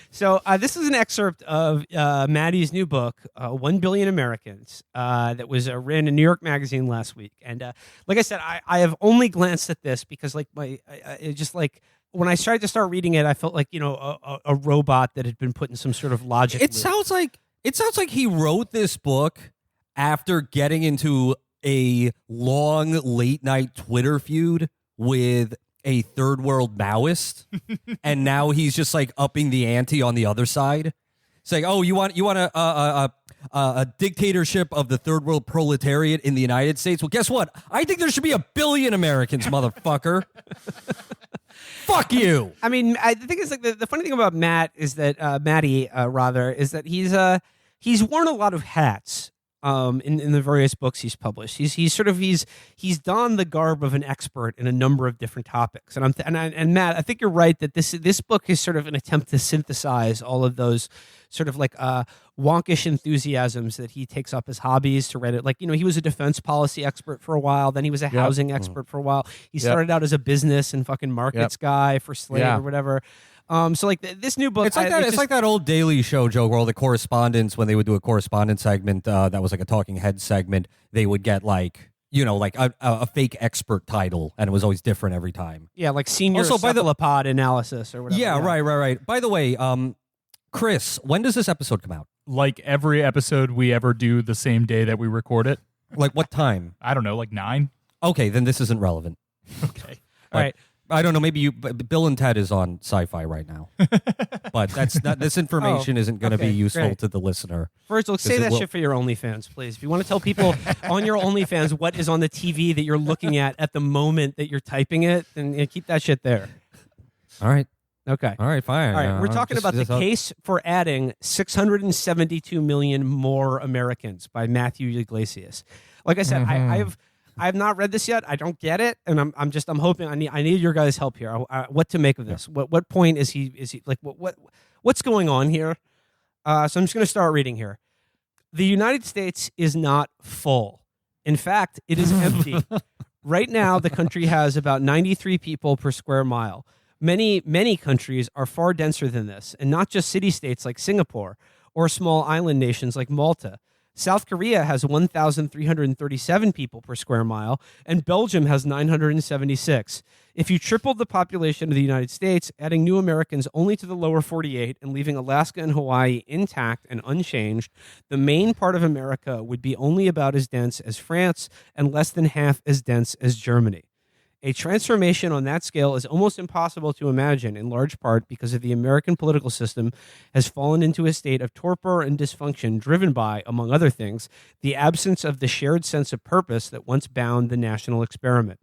So this is an excerpt of Maddie's new book, 1 Billion Americans, that was written in New York Magazine last week. And like I said, I have only glanced at this because when I started to start reading it, I felt like, a robot that had been put in some sort of logic loop. Sounds like he wrote this book after getting into a long late night Twitter feud with a third world Maoist, and now he's just like upping the ante on the other side, saying, "Oh, you want a dictatorship of the third world proletariat in the United States? Well, guess what? I think there should be 1 billion Americans, motherfucker." Fuck you. I mean, the thing is, like, the funny thing about Matt is that Matty is that he's worn a lot of hats. In the various books he's published, he's donned the garb of an expert in a number of different topics. And Matt, I think you're right that this book is sort of an attempt to synthesize all of those sort of like wonkish enthusiasms that he takes up as hobbies to Reddit. Like, he was a defense policy expert for a while, then he was a housing expert for a while. He started out as a business and fucking markets guy for Slate or whatever. So like this new book, it's like that old Daily Show joke where all the correspondents, when they would do a correspondence segment that was like a talking head segment, they would get like a fake expert title, and it was always different every time. Yeah, like senior cephalopod analysis or whatever. Yeah, right. By the way, Chris, when does this episode come out? Like every episode we ever do the same day that we record it. Like what time? I don't know, like 9. Okay, then this isn't relevant. Okay, all right. I don't know. Maybe Bill and Ted is on Sci-Fi right now, but that's not. This information isn't going to be useful to the listener. Virgil, say that shit for your OnlyFans, please. If you want to tell people on your OnlyFans what is on the TV that you're looking at the moment that you're typing it, then keep that shit there. All right. Okay. All right, fine. All right, we're talking about the case for adding 672 million more Americans by Matthew Yglesias. Like I said, I have not read this yet. I don't get it, and I'm hoping I need your guys' help here. What to make of this? What point is he like? What's going on here? So I'm just going to start reading here. The United States is not full. In fact, it is empty. Right now, the country has about 93 people per square mile. Many countries are far denser than this, and not just city-states like Singapore or small island nations like Malta. South Korea has 1,337 people per square mile, and Belgium has 976. If you tripled the population of the United States, adding new Americans only to the lower 48 and leaving Alaska and Hawaii intact and unchanged, the main part of America would be only about as dense as France and less than half as dense as Germany. A transformation on that scale is almost impossible to imagine, in large part because of the American political system has fallen into a state of torpor and dysfunction driven by, among other things, the absence of the shared sense of purpose that once bound the national experiment.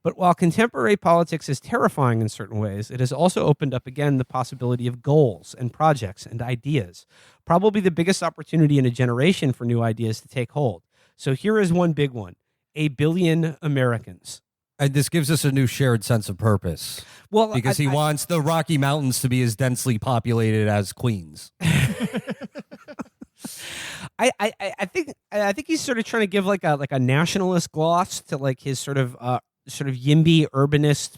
But while contemporary politics is terrifying in certain ways, it has also opened up again the possibility of goals and projects and ideas. Probably the biggest opportunity in a generation for new ideas to take hold. So here is one big one: 1 billion Americans. And this gives us a new shared sense of purpose. Well, because he wants the Rocky Mountains to be as densely populated as Queens. I think he's sort of trying to give like a nationalist gloss to like his sort of YIMBY urbanist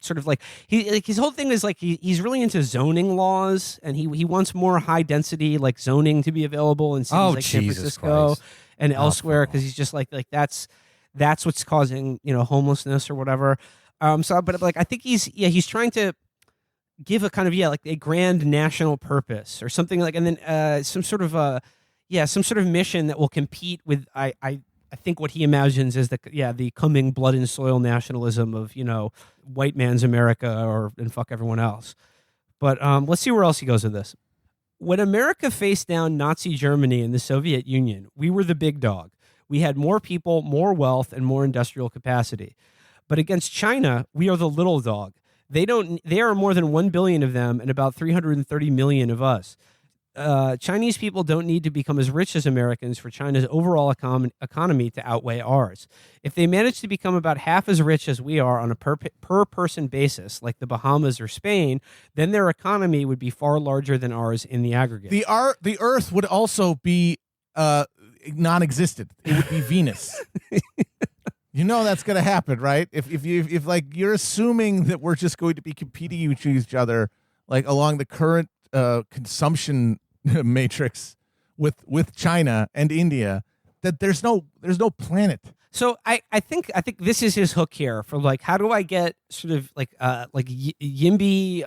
sort of like his whole thing is like he's really into zoning laws, and he wants more high density like zoning to be available in cities like San Francisco and elsewhere, because he's just like that's what's causing, homelessness or whatever. But like I think he's trying to give a kind of like a grand national purpose or something like, and then some sort of mission that will compete with I think what he imagines is the coming blood and soil nationalism of white man's America and fuck everyone else. But let's see where else he goes with this. When America faced down Nazi Germany and the Soviet Union, we were the big dog. We had more people, more wealth, and more industrial capacity. But against China, we are the little dog. There are more than 1 billion of them and about 330 million of us. Chinese people don't need to become as rich as Americans for China's overall economy to outweigh ours. If they manage to become about half as rich as we are on a per person basis, like the Bahamas or Spain, then their economy would be far larger than ours in the aggregate. The Earth would also be non-existent. It would be Venus. That's going to happen, right? If like you're assuming that we're just going to be competing with each other like along the current consumption matrix with China and India, that there's no planet. So I think this is his hook here for like, how do I get sort of like YIMBY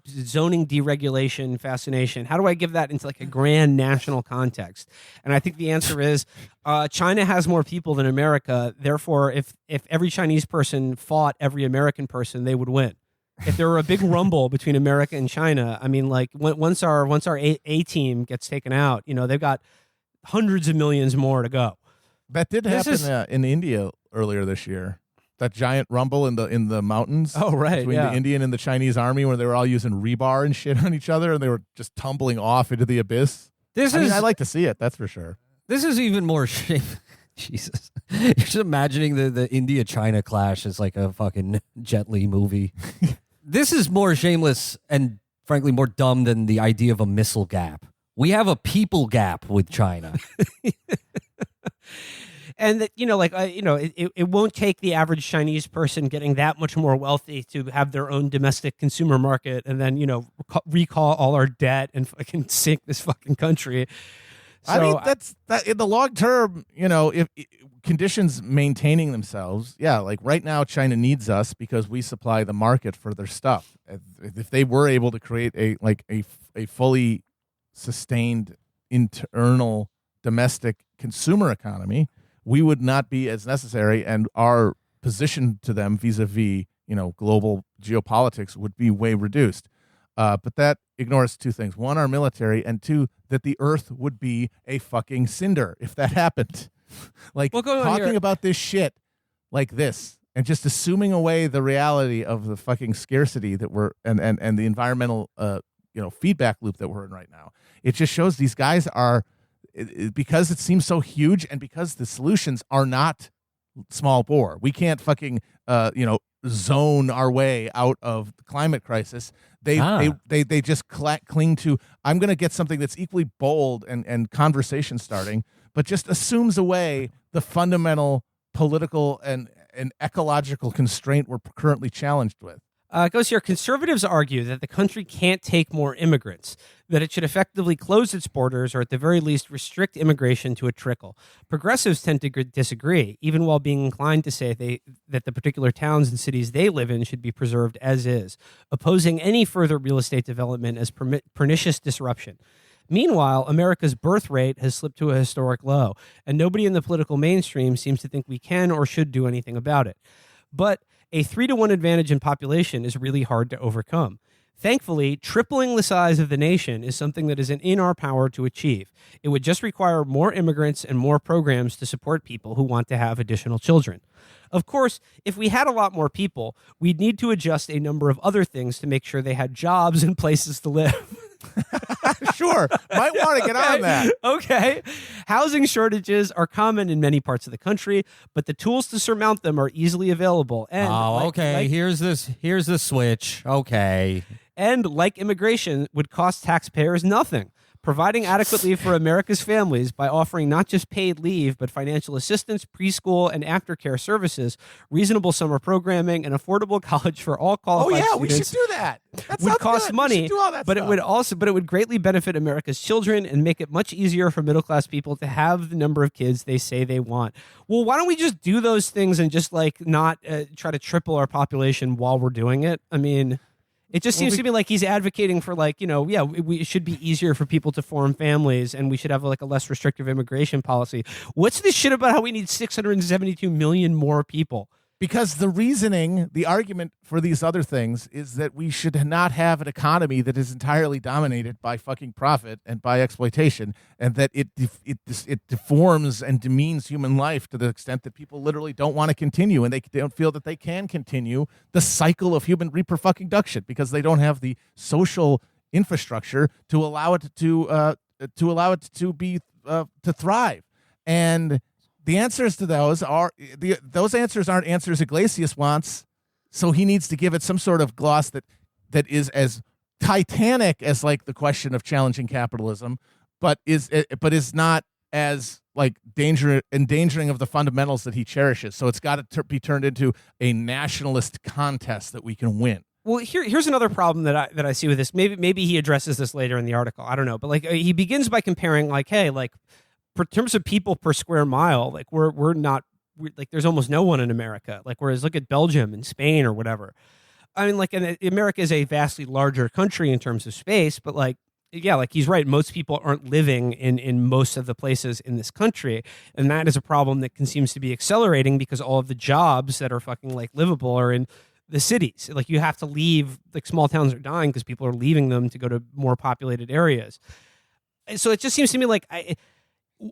zoning deregulation fascination? How do I give that into like a grand national context? And I think the answer is China has more people than America. Therefore, if every Chinese person fought every American person, they would win. If there were a big rumble between America and China, I mean, like once our A team gets taken out, they've got hundreds of millions more to go. That did happen in India earlier this year. That giant rumble in the mountains. Oh, right, between the Indian and the Chinese army, where they were all using rebar and shit on each other, and they were just tumbling off into the abyss. I like to see it. That's for sure. This is even more shame. Jesus, you're just imagining the India-China clash as like a fucking Jet Li movie. This is more shameless and frankly more dumb than the idea of a missile gap. We have a people gap with China. And that, it won't take the average Chinese person getting that much more wealthy to have their own domestic consumer market and then, recall all our debt and fucking sink this fucking country. So, I mean, that's in the long term, if conditions maintaining themselves. Yeah. Like right now, China needs us because we supply the market for their stuff. If they were able to create a fully sustained internal domestic consumer economy, we would not be as necessary, and our position to them vis-a-vis, global geopolitics would be way reduced. But that ignores two things. One, our military, and two, that the Earth would be a fucking cinder if that happened. Talking about this shit like this and just assuming away the reality of the fucking scarcity that we're and the environmental feedback loop that we're in right now. It just shows these guys are because it seems so huge and because the solutions are not small bore. We can't fucking zone our way out of the climate crisis. They just cling to, I'm going to get something that's equally bold and conversation starting, but just assumes away the fundamental political and ecological constraint we're currently challenged with. It goes here. Conservatives argue that the country can't take more immigrants, that it should effectively close its borders or at the very least restrict immigration to a trickle. Progressives tend to disagree, even while being inclined to say that the particular towns and cities they live in should be preserved as is, opposing any further real estate development as pernicious disruption. Meanwhile, America's birth rate has slipped to a historic low, and nobody in the political mainstream seems to think we can or should do anything about it. But a 3-to-1 advantage in population is really hard to overcome. Thankfully, tripling the size of the nation is something that is in our power to achieve. It would just require more immigrants and more programs to support people who want to have additional children. Of course, if we had a lot more people, we'd need to adjust a number of other things to make sure they had jobs and places to live. Sure. Might want to get on that. Okay. Housing shortages are common in many parts of the country, but the tools to surmount them are easily available. And here's the switch. Okay. And like immigration would cost taxpayers nothing. Providing adequate leave for America's families by offering not just paid leave, but financial assistance, preschool and aftercare services, reasonable summer programming, and affordable college for all qualified students. We should do that. That would cost money, but stuff. it would greatly benefit America's children and make it much easier for middle-class people to have the number of kids they say they want. Well, why don't we just do those things and just not try to triple our population while we're doing it? I mean, it just seems to me like he's advocating for it should be easier for people to form families and we should have a less restrictive immigration policy. What's this shit about how we need 672 million more people? Because the argument for these other things is that we should not have an economy that is entirely dominated by fucking profit and by exploitation, and that it deforms and demeans human life to the extent that people literally don't want to continue, and they don't feel that they can continue the cycle of human reproduction because they don't have the social infrastructure to allow it to thrive. And the answers to those answers aren't answers Iglesias wants, so he needs to give it some sort of gloss that is as titanic as the question of challenging capitalism, but is not as endangering of the fundamentals that he cherishes. So it's got to be turned into a nationalist contest that we can win. Well, here's another problem that I see with this. Maybe he addresses this later in the article. I don't know, but he begins by comparing in terms of people per square mile, we're not there's almost no one in America. Whereas look at Belgium and Spain or whatever. I mean, America is a vastly larger country in terms of space, but he's right. Most people aren't living in most of the places in this country, and that is a problem that seems to be accelerating because all of the jobs that are fucking livable are in the cities. You have to leave. Small towns are dying because people are leaving them to go to more populated areas. So it just seems to me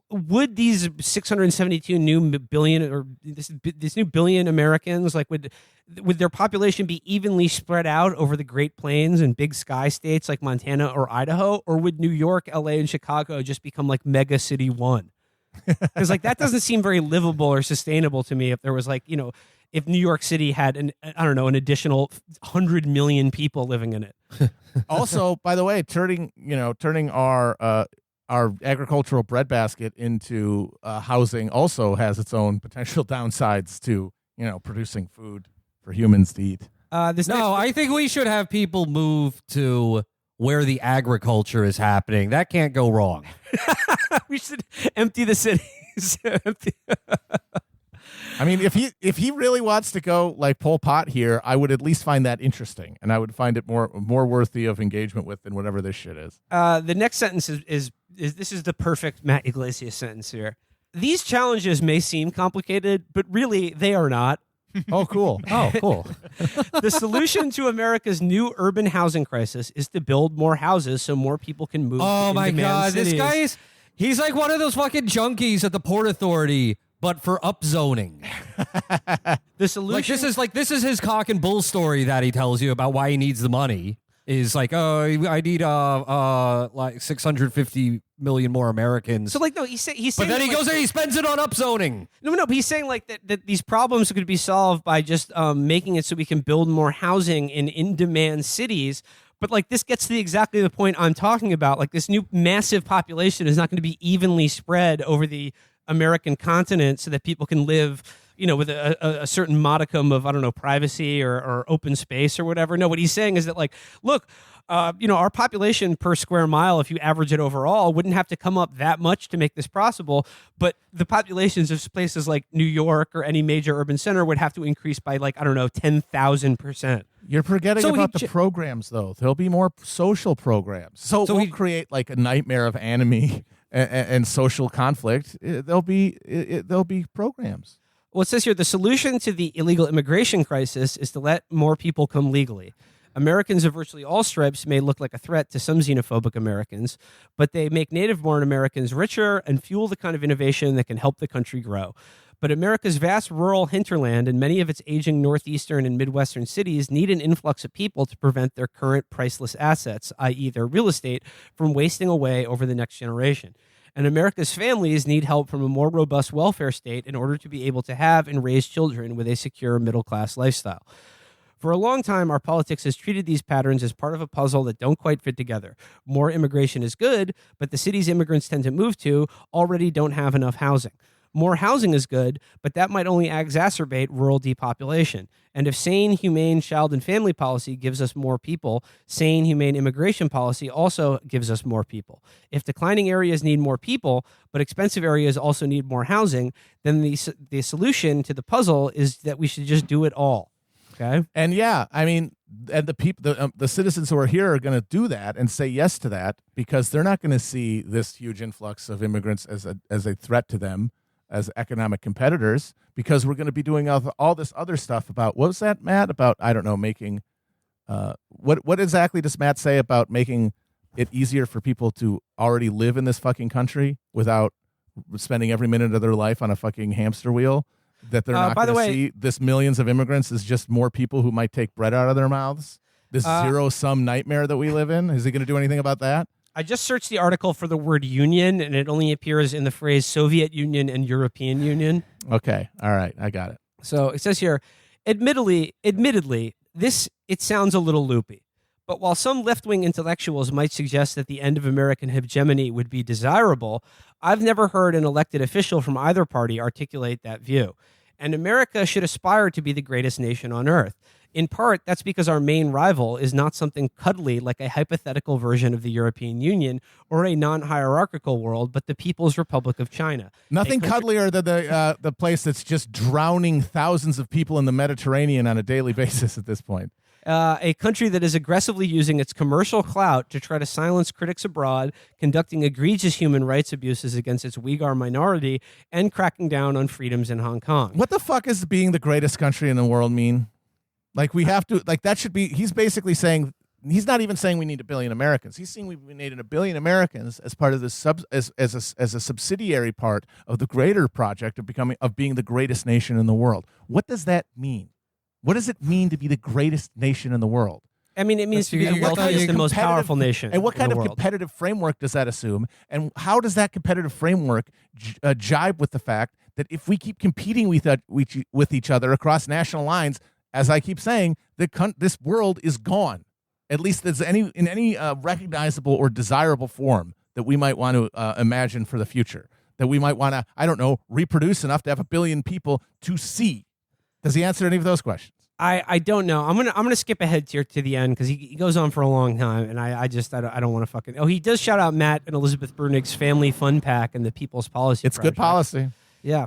would these 672 new billion or this new billion Americans would their population be evenly spread out over the Great Plains and big sky states like Montana or Idaho, or would New York, LA, and Chicago just become mega city one? Because that doesn't seem very livable or sustainable to me. If there was if New York City had an additional 100 million people living in it. Also, by the way, turning our agricultural breadbasket into housing also has its own potential downsides to, producing food for humans to eat. I think we should have people move to where the agriculture is happening. That can't go wrong. We should empty the cities. I mean, if he really wants to go Pol Pot here, I would at least find that interesting, and I would find it more worthy of engagement with than whatever this shit is. The next sentence is this is the perfect Matt Iglesias sentence here. These challenges may seem complicated, but really they are not. Oh, cool. Oh, cool. The solution to America's new urban housing crisis is to build more houses so more people can move. Oh my God, cities. this guy he's like one of those fucking junkies at the Port Authority, but for upzoning. The solution, this is his cock and bull story that he tells you about why he needs the money. Is like, oh, I need like 650 million more Americans. So like, no, he's saying, but then he goes and he spends it on upzoning. No, but he's saying like that these problems could be solved by just making it so we can build more housing in in-demand cities. But like, this gets to exactly the point I'm talking about. Like, this new massive population is not going to be evenly spread over the American continent so that people can live, with a certain modicum of, I don't know, privacy or open space or whatever. No, what he's saying is that, like, look, our population per square mile, if you average it overall, wouldn't have to come up that much to make this possible. But the populations of places like New York or any major urban center would have to increase by, like, I don't know, 10,000%. You're forgetting about the programs, though. There'll be more social programs. So we'll create like a nightmare of enemy and social conflict. There'll be programs. Well, it says here, the solution to the illegal immigration crisis is to let more people come legally. Americans of virtually all stripes may look like a threat to some xenophobic Americans, but they make native-born Americans richer and fuel the kind of innovation that can help the country grow. But America's vast rural hinterland and many of its aging northeastern and midwestern cities need an influx of people to prevent their current priceless assets, i.e. their real estate, from wasting away over the next generation. And America's families need help from a more robust welfare state in order to be able to have and raise children with a secure middle-class lifestyle. For a long time, our politics has treated these patterns as part of a puzzle that don't quite fit together. More immigration is good, but the cities immigrants tend to move to already don't have enough housing. More housing is good, but that might only exacerbate rural depopulation. And if sane, humane child and family policy gives us more people, sane, humane immigration policy also gives us more people. If declining areas need more people, but expensive areas also need more housing, then the solution to the puzzle is that we should just do it all. Okay? And yeah, I mean, and the people, the citizens who are here are going to do that and say yes to that because they're not going to see this huge influx of immigrants as a threat to them as economic competitors, because we're going to be doing all this other stuff about, what was that, Matt? About, I don't know, making, what exactly does Matt say about making it easier for people to already live in this fucking country without spending every minute of their life on a fucking hamster wheel? That they're not going to see this millions of immigrants as just more people who might take bread out of their mouths? This zero-sum nightmare that we live in? Is he going to do anything about that? I just searched the article for the word union, and it only appears in the phrase Soviet Union and European Union. Okay. All right. I got it. So it says here, admittedly, it sounds a little loopy. But while some left-wing intellectuals might suggest that the end of American hegemony would be desirable, I've never heard an elected official from either party articulate that view. And America should aspire to be the greatest nation on earth. In part, that's because our main rival is not something cuddly like a hypothetical version of the European Union or a non-hierarchical world, but the People's Republic of China. Nothing cuddlier than the place that's just drowning thousands of people in the Mediterranean on a daily basis at this point. A country that is aggressively using its commercial clout to try to silence critics abroad, conducting egregious human rights abuses against its Uyghur minority, and cracking down on freedoms in Hong Kong. What the fuck is being the greatest country in the world mean? Like, we have to, like, that should be, he's basically saying, he's not even saying we need 1 billion Americans. He's saying we need 1 billion Americans as part of this as a subsidiary part of the greater project of being the greatest nation in the world. What does that mean? What does it mean to be the greatest nation in the world? I mean, it means to be the wealthiest and most powerful nation. And what kind of competitive framework does that assume? And how does that competitive framework jibe with the fact that if we keep competing with each other across national lines, as I keep saying, this world is gone, at least in any recognizable or desirable form that we might want to imagine for the future, that we might want to, I don't know, reproduce enough to have 1 billion people to see. Does he answer any of those questions? I don't know. I'm gonna skip ahead here to the end because he goes on for a long time, and I don't want to fucking. Oh, he does shout out Matt and Elizabeth Brunig's Family Fun Pack and the People's Policy. It's Project. Good policy. Yeah.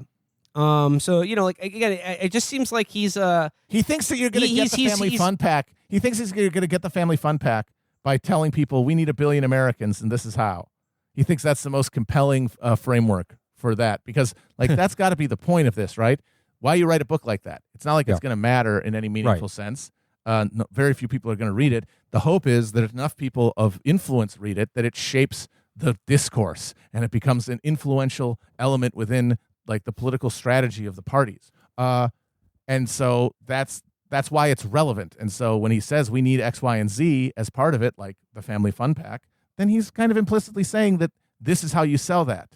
So like again, it just seems like he thinks that you're going to get the Family Fun Pack. He thinks he's going to get the Family Fun Pack by telling people we need 1 billion Americans and this is how. He thinks that's the most compelling framework for that because like that's got to be the point of this, right? Why you write a book like that? It's not like it's going to matter in any meaningful sense. No, very few people are going to read it. The hope is that if enough people of influence read it, that it shapes the discourse and it becomes an influential element within like the political strategy of the parties. And so that's why it's relevant. And so when he says we need X, Y, and Z as part of it, like the Family Fun Pack, then he's kind of implicitly saying that this is how you sell that.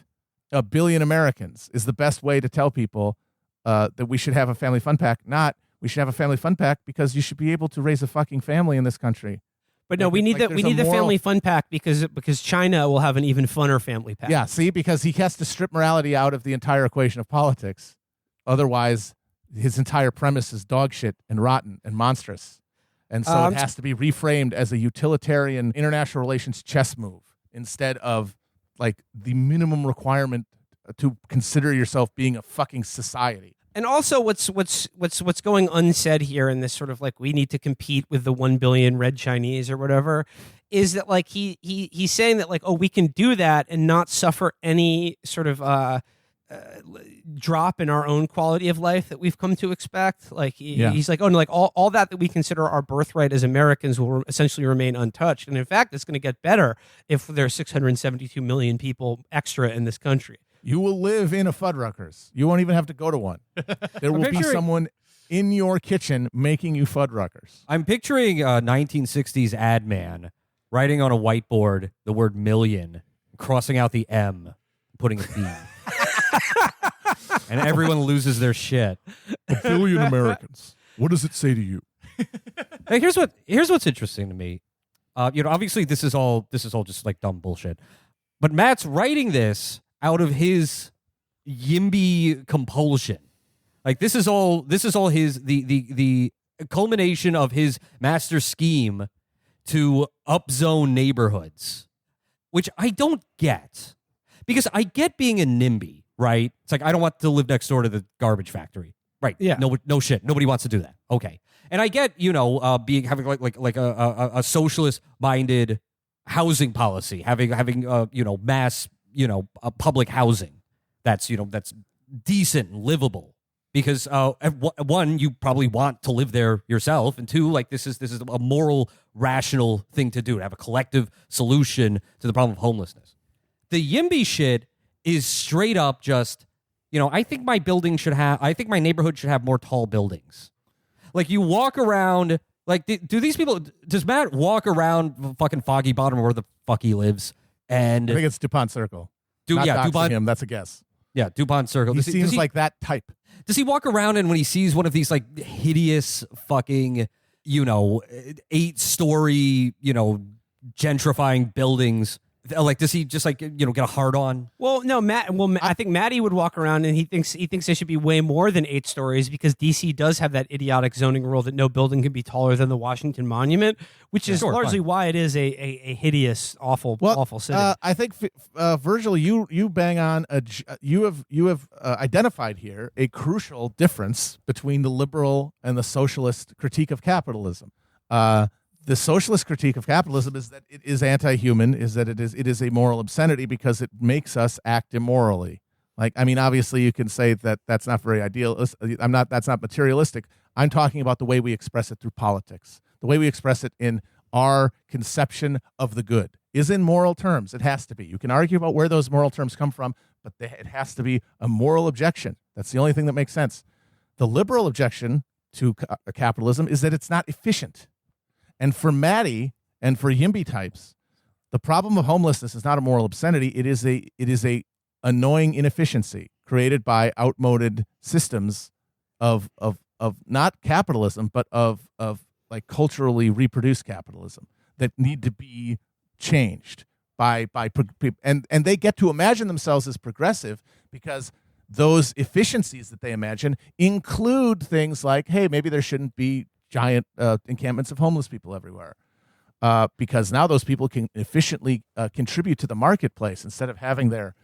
1 billion Americans is the best way to tell people that we should have a Family Fun Pack, not we should have a Family Fun Pack because you should be able to raise a fucking family in this country. But no, we need the Family Fun Pack because China will have an even funner family pack. Yeah, see, because he has to strip morality out of the entire equation of politics. Otherwise, his entire premise is dog shit and rotten and monstrous. And so it has to be reframed as a utilitarian international relations chess move instead of like the minimum requirement to consider yourself being a fucking society. And also what's going unsaid here in this sort of like we need to compete with the 1 billion red Chinese or whatever is that like he's saying that like, oh, we can do that and not suffer any sort of drop in our own quality of life that we've come to expect. Like he's like, oh, no, like all that we consider our birthright as Americans will essentially remain untouched. And in fact, it's going to get better if there's 672 million people extra in this country. You will live in a Fuddruckers. You won't even have to go to one. There will be someone in your kitchen making you Fuddruckers. I'm picturing a 1960s ad man writing on a whiteboard the word million, crossing out the M, putting a B. And everyone loses their shit. 1 billion Americans. What does it say to you? Hey, here's what's interesting to me. Obviously this is all just like dumb bullshit. But Matt's writing this out of his YIMBY compulsion. Like this is all his the culmination of his master scheme to upzone neighborhoods, which I don't get. Because I get being a NIMBY, right? It's like I don't want to live next door to the garbage factory. Right. Yeah. No shit. Nobody wants to do that. Okay. And I get, having like a socialist minded housing policy, having mass public housing that's decent and livable because one, you probably want to live there yourself, and two, like this is a moral, rational thing to do, to have a collective solution to the problem of homelessness. The YIMBY shit is straight up just, I think my neighborhood should have more tall buildings. Like you walk around, like does Matt walk around fucking Foggy Bottom or where the fuck he lives? And I think it's DuPont Circle. DuPont. Him, that's a guess. Yeah, DuPont Circle. He seems like that type. Does he walk around and when he sees one of these like hideous fucking, 8-story, gentrifying buildings, like does he just like get a hard on? Well, no, I think Matty would walk around and he thinks they should be way more than 8 stories because DC does have that idiotic zoning rule that no building can be taller than the Washington Monument, which is largely why it is a hideous, awful city. I think Virgil, you bang on you have identified here a crucial difference between the liberal and the socialist critique of capitalism. The socialist critique of capitalism is that it is anti-human, is that it is a moral obscenity because it makes us act immorally. Like, I mean, obviously you can say that that's not very idealist. That's not materialistic. I'm talking about the way we express it through politics. The way we express it in our conception of the good is in moral terms. It has to be. You can argue about where those moral terms come from, but it has to be a moral objection. That's the only thing that makes sense. The liberal objection to capitalism is that it's not efficient. And for Matty and for YIMBY types, the problem of homelessness is not a moral obscenity. It is a annoying inefficiency created by outmoded systems of not capitalism, but of like culturally reproduced capitalism that need to be changed and they get to imagine themselves as progressive because those efficiencies that they imagine include things like, hey, maybe there shouldn't be giant encampments of homeless people everywhere because now those people can efficiently contribute to the marketplace instead of having their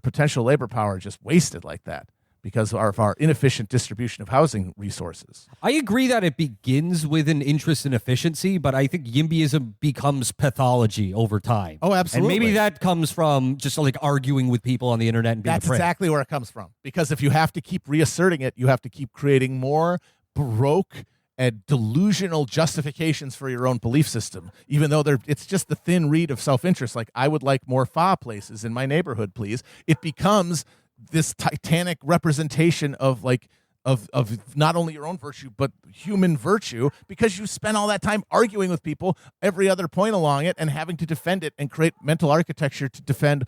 potential labor power just wasted like that because of our inefficient distribution of housing resources. I agree that it begins with an interest in efficiency, but I think YIMBYism becomes pathology over time. Oh, absolutely. And maybe that comes from just like arguing with people on the internet and being That's exactly where it comes from. Because if you have to keep reasserting it, you have to keep creating more baroque and delusional justifications for your own belief system, even though it's just the thin reed of self-interest. Like, I would like more pho places in my neighborhood, please. It becomes this titanic representation of of not only your own virtue but human virtue, because you spend all that time arguing with people every other point along it and having to defend it and create mental architecture to defend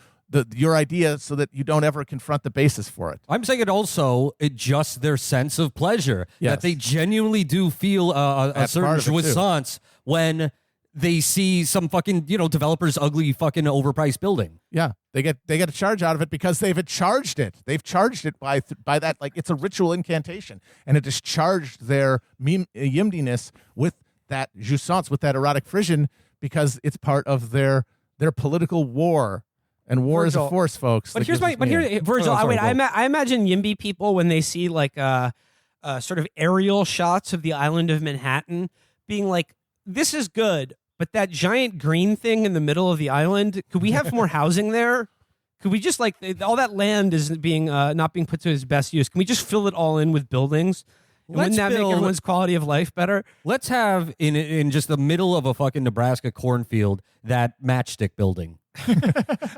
your idea so that you don't ever confront the basis for it. I'm saying it also adjusts their sense of pleasure, that they genuinely do feel a certain jouissance when they see some fucking, developer's ugly fucking overpriced building. Yeah, they get a charge out of it because they've charged it. They've charged it by that, like it's a ritual incantation, and it has charged their yimdiness with that jouissance, with that erotic frisson, because it's part of their political war. And war is a force, folks. But Virgil. I imagine YIMBY people, when they see like sort of aerial shots of the island of Manhattan, being like, "This is good, but that giant green thing in the middle of the island, could we have more housing there? Could we just all that land is being not being put to its best use? Can we just fill it all in with buildings? Wouldn't that make everyone's quality of life better? Let's have in just the middle of a fucking Nebraska cornfield that matchstick building."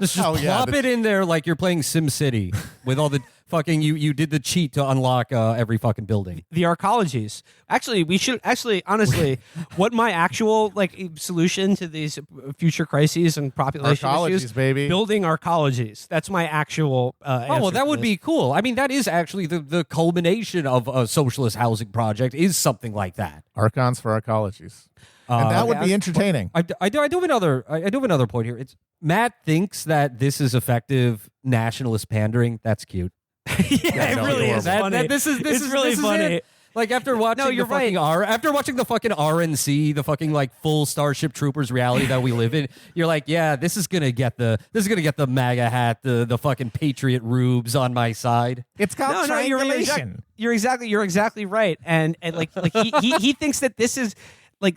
Just plop it in there like you're playing Sim City with all the fucking you did the cheat to unlock every fucking building. The arcologies. Actually, we should honestly, what my actual solution to these future crises and population issues, baby. Building arcologies. That's my actual well, that would be cool. I mean, that is actually the culmination of a socialist housing project is something like that. Archons for arcologies. And that would be entertaining. I do have another point here. It's Matt thinks that this is effective nationalist pandering. That's cute. It really is funny. This is really funny. Like after watching after watching the fucking RNC, the fucking full Starship Troopers reality that we live in, you're like, yeah, this is gonna get the MAGA hat, the fucking patriot rubes on my side. It's called triangulation. You're exactly right. And he thinks that this is.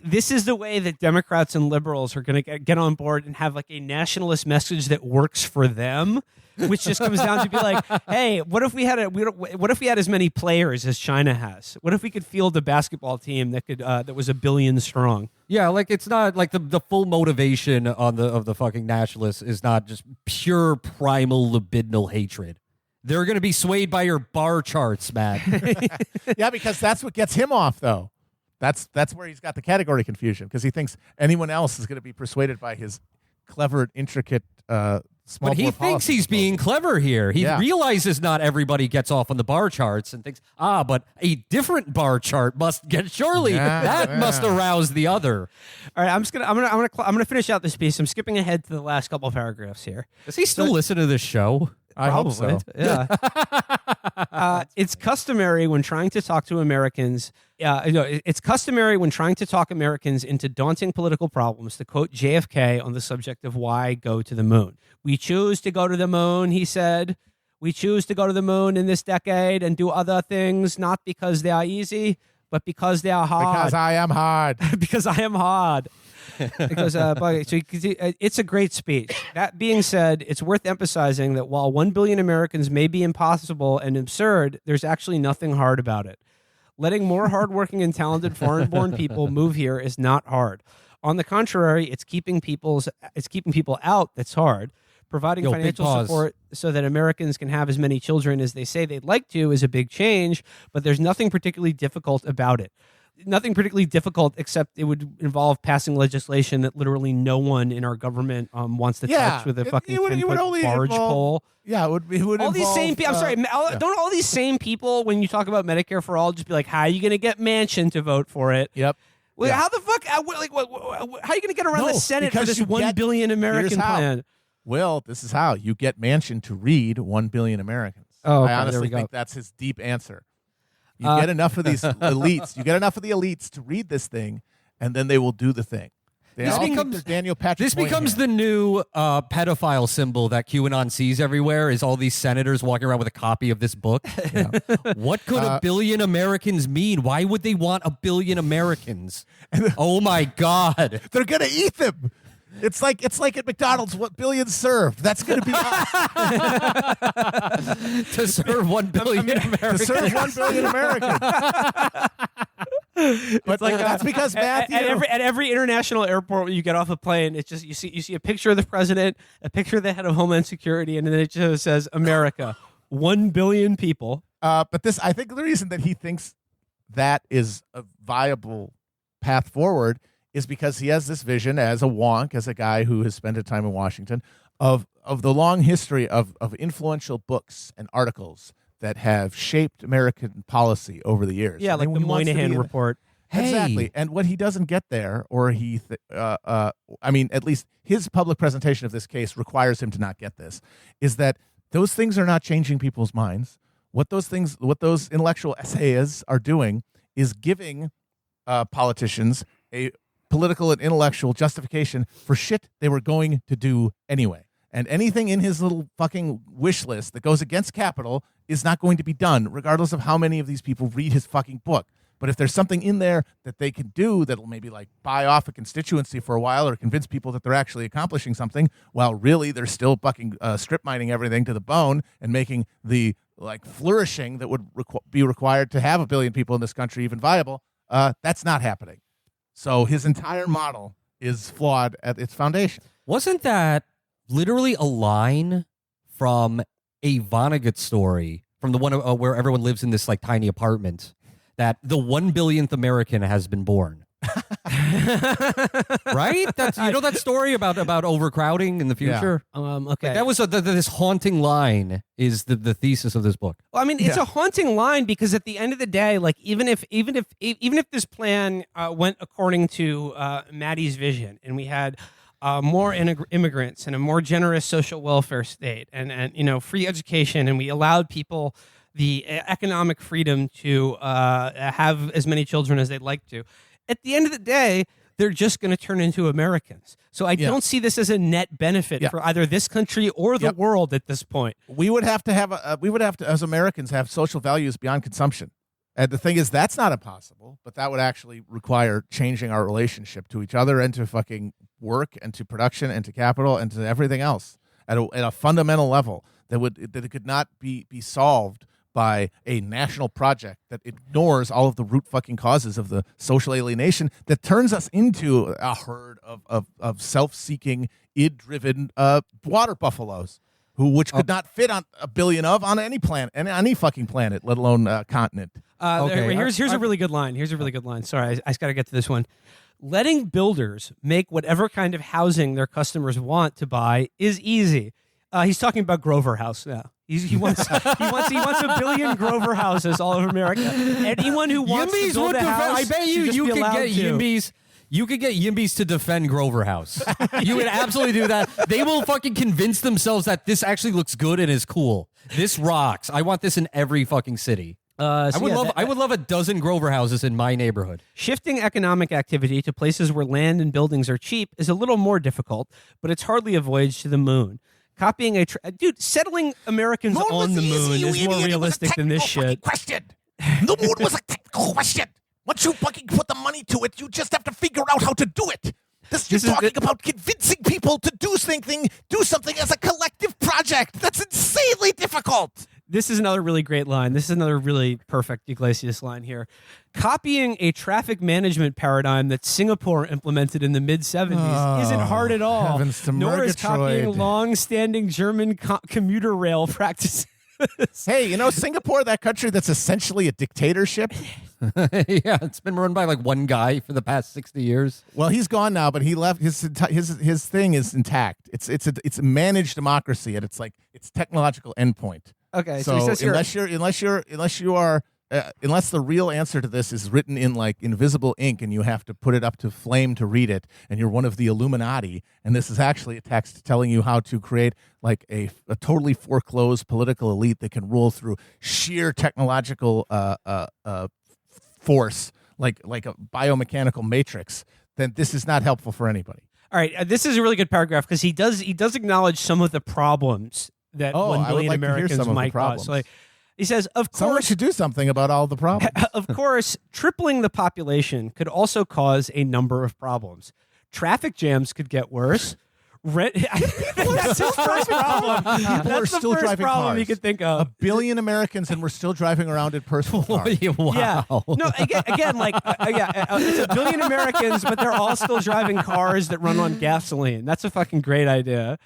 This is the way that Democrats and liberals are going to get on board and have a nationalist message that works for them, which just comes down to be like, hey, what if we had as many players as China has? What if we could field a basketball team that was 1 billion strong? Yeah, it's not the full motivation of the fucking nationalists is not just pure primal libidinal hatred. They're going to be swayed by your bar charts, Matt. Yeah, because that's what gets him off, though. That's where he's got the category confusion, because he thinks anyone else is going to be persuaded by his clever, intricate, small. But he thinks he's being clever here. He realizes not everybody gets off on the bar charts and thinks, but a different bar chart must get must arouse the other. All right, I'm gonna finish out this piece. I'm skipping ahead to the last couple of paragraphs here. Does he still listen to this show? I hope so. Yeah. It's customary when trying to talk to Americans. It's customary when trying to talk Americans into daunting political problems to quote JFK on the subject of why go to the moon. We choose to go to the moon, he said. We choose to go to the moon in this decade and do other things, not because they are easy, but because they are hard. Because I am hard. Because I am hard. Because it's a great speech. That being said, it's worth emphasizing that while 1 billion Americans may be impossible and absurd, there's actually nothing hard about it. Letting more hardworking and talented foreign-born people move here is not hard. On the contrary, it's keeping people out that's hard. Providing financial support so that Americans can have as many children as they say they'd like to is a big change, but there's nothing particularly difficult about it. Nothing particularly difficult, except it would involve passing legislation that literally no one in our government wants to touch with a fucking 10-foot barge pole. Yeah, it would all involve, these same people. I'm sorry, don't all these same people, when you talk about Medicare for all, just be like, how are you going to get Manchin to vote for it? Yep. Well, how the fuck? How are you going to get around the Senate for this 1 billion American plan? Well, this is how you get Manchin to read 1 billion Americans. Oh, okay, I honestly think that's his deep answer. You get enough of these elites. You get enough of the elites to read this thing, and then they will do the thing. This becomes the new pedophile symbol that QAnon sees everywhere. Is all these senators walking around with a copy of this book? Yeah. What could 1 billion Americans mean? Why would they want 1 billion Americans? Oh my God! They're gonna eat them. It's like at McDonald's, what billions served. That's going to be us. To serve 1 billion Americans. To serve 1 billion Americans. But that's because Matthew. At every international airport when you get off a plane, it's just you see a picture of the president, a picture of the head of Homeland Security, and then it just says America. 1 billion people. But I think the reason that he thinks that is a viable path forward is because he has this vision as a wonk, as a guy who has spent a time in Washington, of the long history of influential books and articles that have shaped American policy over the years. Yeah, like the Moynihan Report. Exactly. And what he doesn't get there, or at least his public presentation of this case requires him to not get this, is that those things are not changing people's minds. What those intellectual essayists are doing is giving politicians a political and intellectual justification for shit they were going to do anyway. And anything in his little fucking wish list that goes against capital is not going to be done, regardless of how many of these people read his fucking book. But if there's something in there that they can do that'll maybe like buy off a constituency for a while or convince people that they're actually accomplishing something, while really they're still fucking strip mining everything to the bone and making the like flourishing that would be required to have 1 billion people in this country even viable, that's not happening. So his entire model is flawed at its foundation. Wasn't that literally a line from a Vonnegut story, from the one where everyone lives in this like tiny apartment, that the 1 billionth American has been born? Right? That's that story about overcrowding in the future. Yeah. Okay, like that was this haunting line. Is the thesis of this book? Well, I mean, it's a haunting line because at the end of the day, like even if this plan went according to Maddie's vision, and we had more immigrants and a more generous social welfare state, and free education, and we allowed people the economic freedom to have as many children as they'd like to. At the end of the day, they're just going to turn into Americans. So I don't see this as a net benefit for either this country or the world at this point. We would have to as Americans have social values beyond consumption. And the thing is, that's not impossible, but that would actually require changing our relationship to each other and to fucking work and to production and to capital and to everything else at a fundamental level that it could not be solved by a national project that ignores all of the root fucking causes of the social alienation that turns us into a herd of self-seeking, id-driven water buffaloes which could not fit on 1 billion on any planet, any fucking planet, let alone continent. Here's a really good line. Here's a really good line. Sorry, I just got to get to this one. Letting builders make whatever kind of housing their customers want to buy is easy. He's talking about Grover House now. He wants 1 billion Grover houses all over America. Anyone who wants to build a house, I bet you could get Yimbys. You could get Yimbys to defend Grover House. You would absolutely do that. They will fucking convince themselves that this actually looks good and is cool. This rocks. I want this in every fucking city. I would love a dozen Grover houses in my neighborhood. Shifting economic activity to places where land and buildings are cheap is a little more difficult, but it's hardly a voyage to the moon. Copying settling Americans on the moon is more realistic than this shit. Question. The moon was a technical question. Once you fucking put the money to it, you just have to figure out how to do it. You're talking about convincing people to do something as a collective project. That's insanely difficult. This is another really great line. This is another really perfect Iglesias line here. Copying a traffic management paradigm that Singapore implemented in the mid-'70s isn't hard at all, nor is copying long-standing German commuter rail practices. Hey, Singapore, that country that's essentially a dictatorship? Yeah, it's been run by like one guy for the past 60 years. Well, he's gone now, but he left. His thing is intact. It's a managed democracy at its technological endpoint. Okay, so he says unless the real answer to this is written in like invisible ink and you have to put it up to flame to read it, and you're one of the Illuminati, and this is actually a text telling you how to create like a totally foreclosed political elite that can rule through sheer technological force, like a biomechanical matrix, then this is not helpful for anybody. All right, this is a really good paragraph because he does acknowledge some of the problems that 1 billion Americans might cause. So he says, of course, someone should do something about all the problems. Of course, tripling the population could also cause a number of problems. Traffic jams could get worse. That's his first problem. That's the first problem you could think of. 1 billion Americans, and we're still driving around in personal cars. Wow. Yeah. No, again, it's 1 billion Americans, but they're all still driving cars that run on gasoline. That's a fucking great idea.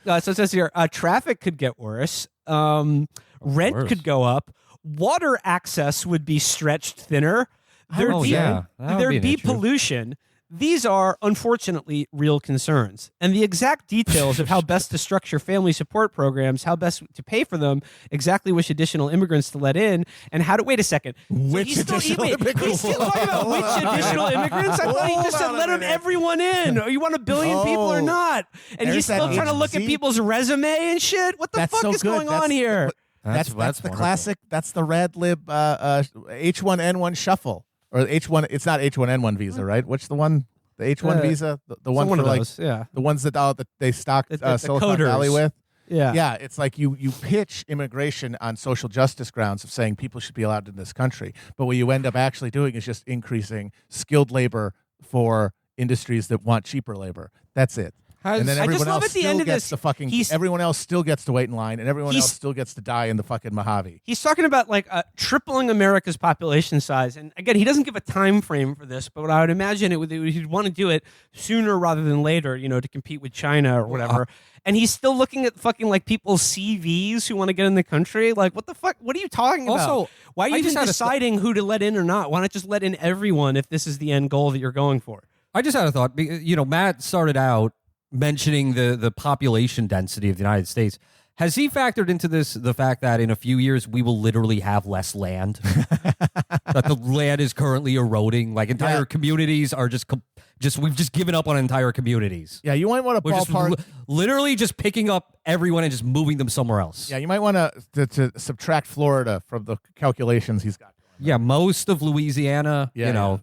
So it says here, traffic could get worse. Rent could go up. Water access would be stretched thinner. There'd be pollution. These are, unfortunately, real concerns. And the exact details of how best to structure family support programs, how best to pay for them, exactly which additional immigrants to let in, and how to... Wait a second. Which additional immigrants? He's still talking about which additional immigrants? I thought he just said let them everyone in. Or you want 1 billion people or not? And he's still trying to look at people's resume and shit? What the fuck is going on here? That's the classic. That's the red lib H1N1 shuffle. Or H1, it's not H1N1 visa, right? Which the one, the H1 visa, the one for of like those, the ones that they stocked Silicon Valley with. Yeah, it's like you pitch immigration on social justice grounds of saying people should be allowed in this country, but what you end up actually doing is just increasing skilled labor for industries that want cheaper labor. That's it. And then everyone else still gets to fucking. Everyone else still gets to wait in line, and everyone else still gets to die in the fucking Mojave. He's talking about like tripling America's population size, and again, he doesn't give a time frame for this. But what I would imagine he'd want to do it sooner rather than later, to compete with China or whatever. And he's still looking at fucking like people's CVs who want to get in the country. Like, what the fuck? What are you talking about? Also, why are you even deciding who to let in or not? Why not just let in everyone if this is the end goal that you're going for? I just had a thought. Matt started out mentioning the population density of the United States. Has he factored into this the fact that in a few years we will literally have less land? That the land is currently eroding. Like entire communities are we've just given up on entire communities. Yeah, you might want to ballpark. Literally just picking up everyone and just moving them somewhere else. Yeah, you might want to subtract Florida from the calculations he's got. Yeah, most of Louisiana,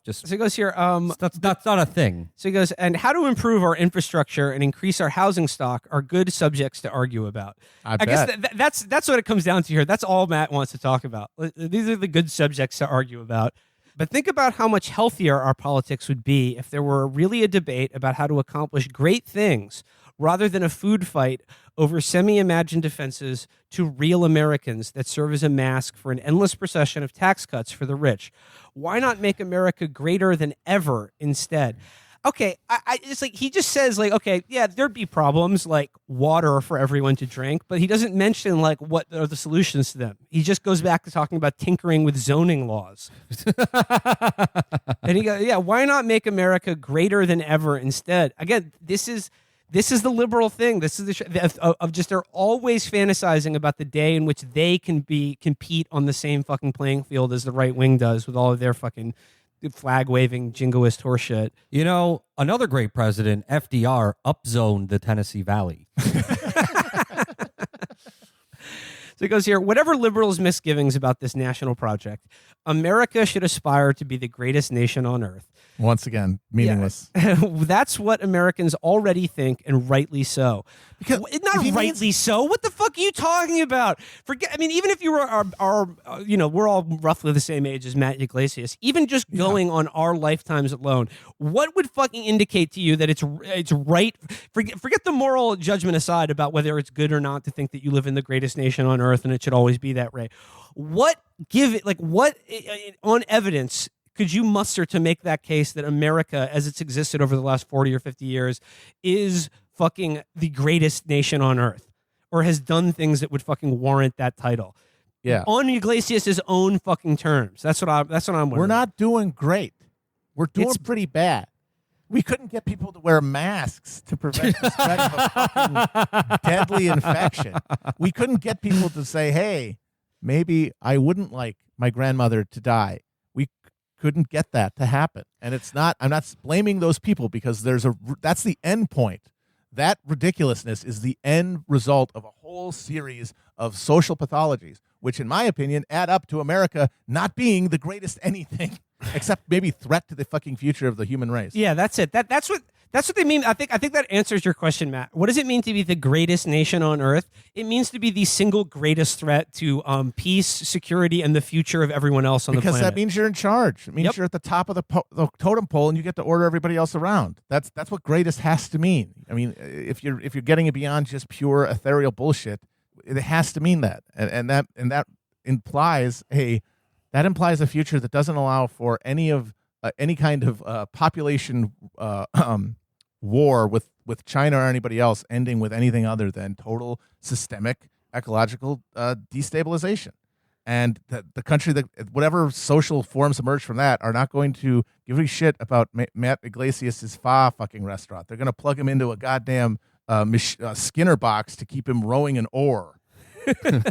just... So he goes here... that's not a thing. So he goes, and how to improve our infrastructure and increase our housing stock are good subjects to argue about. I guess that's what it comes down to here. That's all Matt wants to talk about. These are the good subjects to argue about. But think about how much healthier our politics would be if there were really a debate about how to accomplish great things rather than a food fight over semi-imagined defenses to real Americans that serve as a mask for an endless procession of tax cuts for the rich. Why not make America greater than ever instead? Okay, it's like he just says like, okay, yeah, there'd be problems like water for everyone to drink, but he doesn't mention like what are the solutions to them. He just goes back to talking about tinkering with zoning laws. And he goes, yeah, why not make America greater than ever instead? Again, this is the liberal thing. This is they're always fantasizing about the day in which they can compete on the same fucking playing field as the right wing does with all of their fucking flag waving jingoist horseshit. Another great president, FDR, upzoned the Tennessee Valley. So he goes here, whatever liberals' misgivings about this national project, America should aspire to be the greatest nation on earth. Once again, meaningless. Yeah. That's what Americans already think, and rightly so. Because not rightly so. What the fuck are you talking about? Even if you were we're all roughly the same age as Matt Iglesias. Even just going on our lifetimes alone, what would fucking indicate to you that it's right? Forget the moral judgment aside about whether it's good or not to think that you live in the greatest nation on earth and it should always be that way. What on evidence could you muster to make that case that America, as it's existed over the last 40 or 50 years, is fucking the greatest nation on earth, or has done things that would fucking warrant that title? Yeah, on Iglesias' own fucking terms. That's what I'm wondering. We're not doing great. We're doing pretty bad. We couldn't get people to wear masks to prevent the spread of a fucking deadly infection. We couldn't get people to say, "Hey, maybe I wouldn't like my grandmother to die." We couldn't get that to happen. And it's not, I'm not blaming those people, because that's the end point. That ridiculousness is the end result of a whole series of social pathologies, which in my opinion add up to America not being the greatest anything except maybe threat to the fucking future of the human race. Yeah, that's it. That's what they mean. I think that answers your question, Matt. What does it mean to be the greatest nation on earth? It means to be the single greatest threat to peace, security, and the future of everyone else on the planet. Because that means you're in charge. It means you're at the top of the totem pole, and you get to order everybody else around. That's what greatest has to mean. I mean, if you're getting it beyond just pure ethereal bullshit, it has to mean that, and that implies a future that doesn't allow for any kind of population war with China or anybody else ending with anything other than total systemic ecological destabilization. And the country that whatever social forms emerge from that are not going to give a shit about Matt Iglesias' fucking restaurant. They're going to plug him into a goddamn Skinner box to keep him rowing an oar. I'm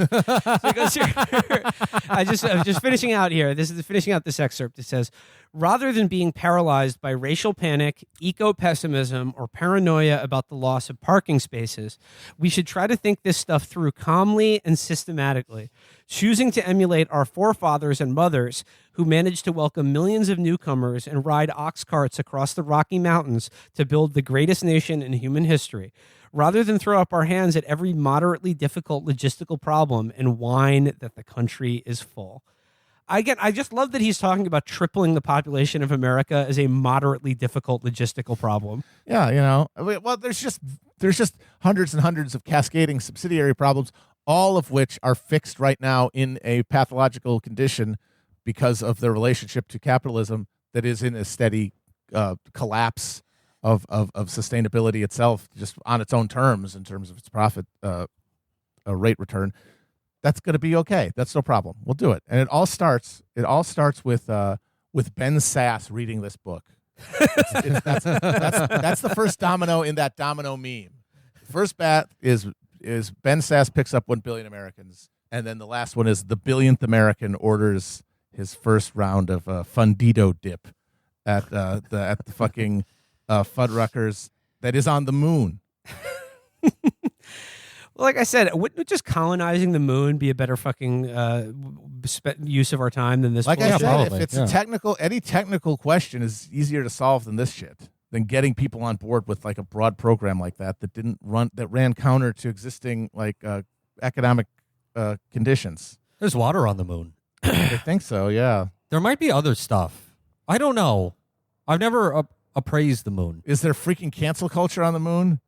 just finishing out here. This is finishing out this excerpt. It says, rather than being paralyzed by racial panic, eco-pessimism, or paranoia about the loss of parking spaces, we should try to think this stuff through calmly and systematically, choosing to emulate our forefathers and mothers who managed to welcome millions of newcomers and ride ox carts across the Rocky Mountains to build the greatest nation in human history. Rather than throw up our hands at every moderately difficult logistical problem and whine that the country is full. I just love that he's talking about tripling the population of America as a moderately difficult logistical problem. Yeah, well, there's just hundreds and hundreds of cascading subsidiary problems, all of which are fixed right now in a pathological condition because of the relationship to capitalism that is in a steady collapse of sustainability itself, just on its own terms in terms of its profit rate return. That's going to be okay. That's no problem. We'll do it. And it all starts with Ben Sass reading this book. That's the first domino in that domino meme. First bat is Ben Sass picks up 1 billion Americans, and then the last one is the billionth American orders his first round of Fundido dip at the fucking Fuddruckers that is on the moon. Well, like I said, wouldn't just colonizing the moon be a better fucking use of our time than this? Like bullshit? I said, if it's any technical question is easier to solve than this shit. Than getting people on board with like a broad program like that ran counter to existing like economic conditions. There's water on the moon. I think so. Yeah. There might be other stuff. I don't know. I've never appraised the moon. Is there freaking cancel culture on the moon?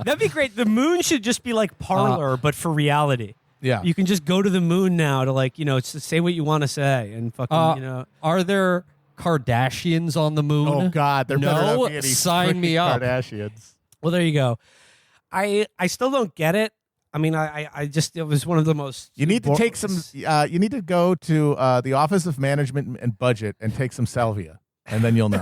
That'd be great. The moon should just be like Parler, but for reality. Yeah. You can just go to the moon now to to say what you want to say and fucking, Are there Kardashians on the moon? Oh God, there better not be any sign me up. Kardashians. Well, there you go. I still don't get it. I mean, it was one of the most. You need to take some. You need to go to the Office of Management and Budget and take some salvia, and then you'll know.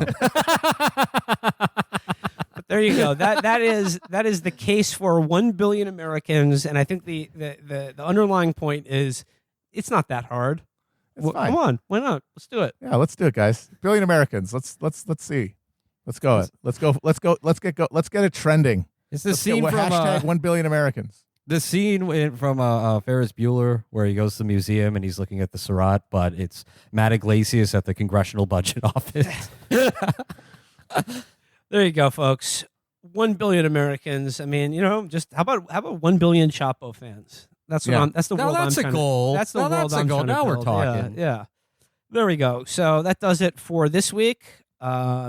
But there you go. That is the case for 1 billion Americans, and I think the underlying point is it's not that hard. Come on, why not? Let's do it. Yeah, let's do it, guys. 1 billion Americans. Let's see. Let's go. Let's get it trending. It's the scene from hashtag 1 billion Americans. The scene from Ferris Bueller where he goes to the museum and he's looking at the Surratt, but it's Matt Iglesias at the Congressional Budget Office. There you go, folks. 1 billion Americans. I mean, just how about 1 billion Chapo fans? That's what that's the world. That's a goal. That's the world I'm trying to now build. We're talking. Yeah. There we go. So that does it for this week.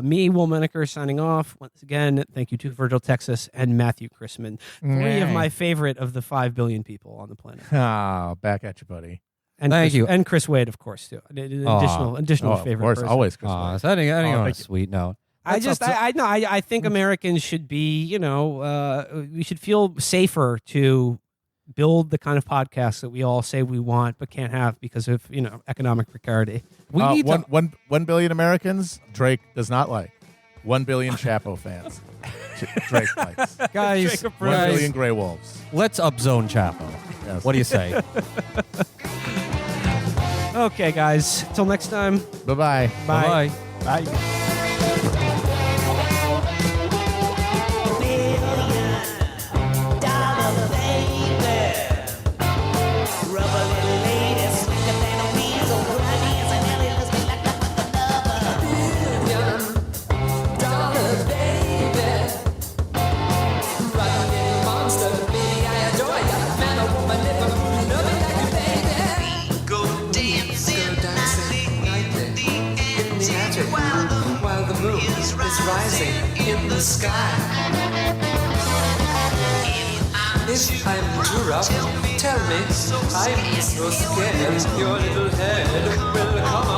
Me, Will Menaker, signing off. Once again, thank you to Virgil, Texas, and Matthew Chrisman. 3 of my favorite of the 5 billion people on the planet. Back at you, buddy. And thank you. And Chris Wade, of course, too. Additional favorite. Of course, person. Always Chris Wade. Ending on a sweet note. I think Americans should be, we should feel safer to build the kind of podcast that we all say we want but can't have because of economic precarity. We need 1 billion Americans. Drake does not like 1 billion Chapo fans. Drake likes guys. 1 billion gray wolves. Let's upzone Chapo. Yes. What do you say? Okay, guys. Till next time. Bye-bye. Bye. Bye. Rising in the sky. If I'm too rough, tell me. I'm so scared. Your little head will come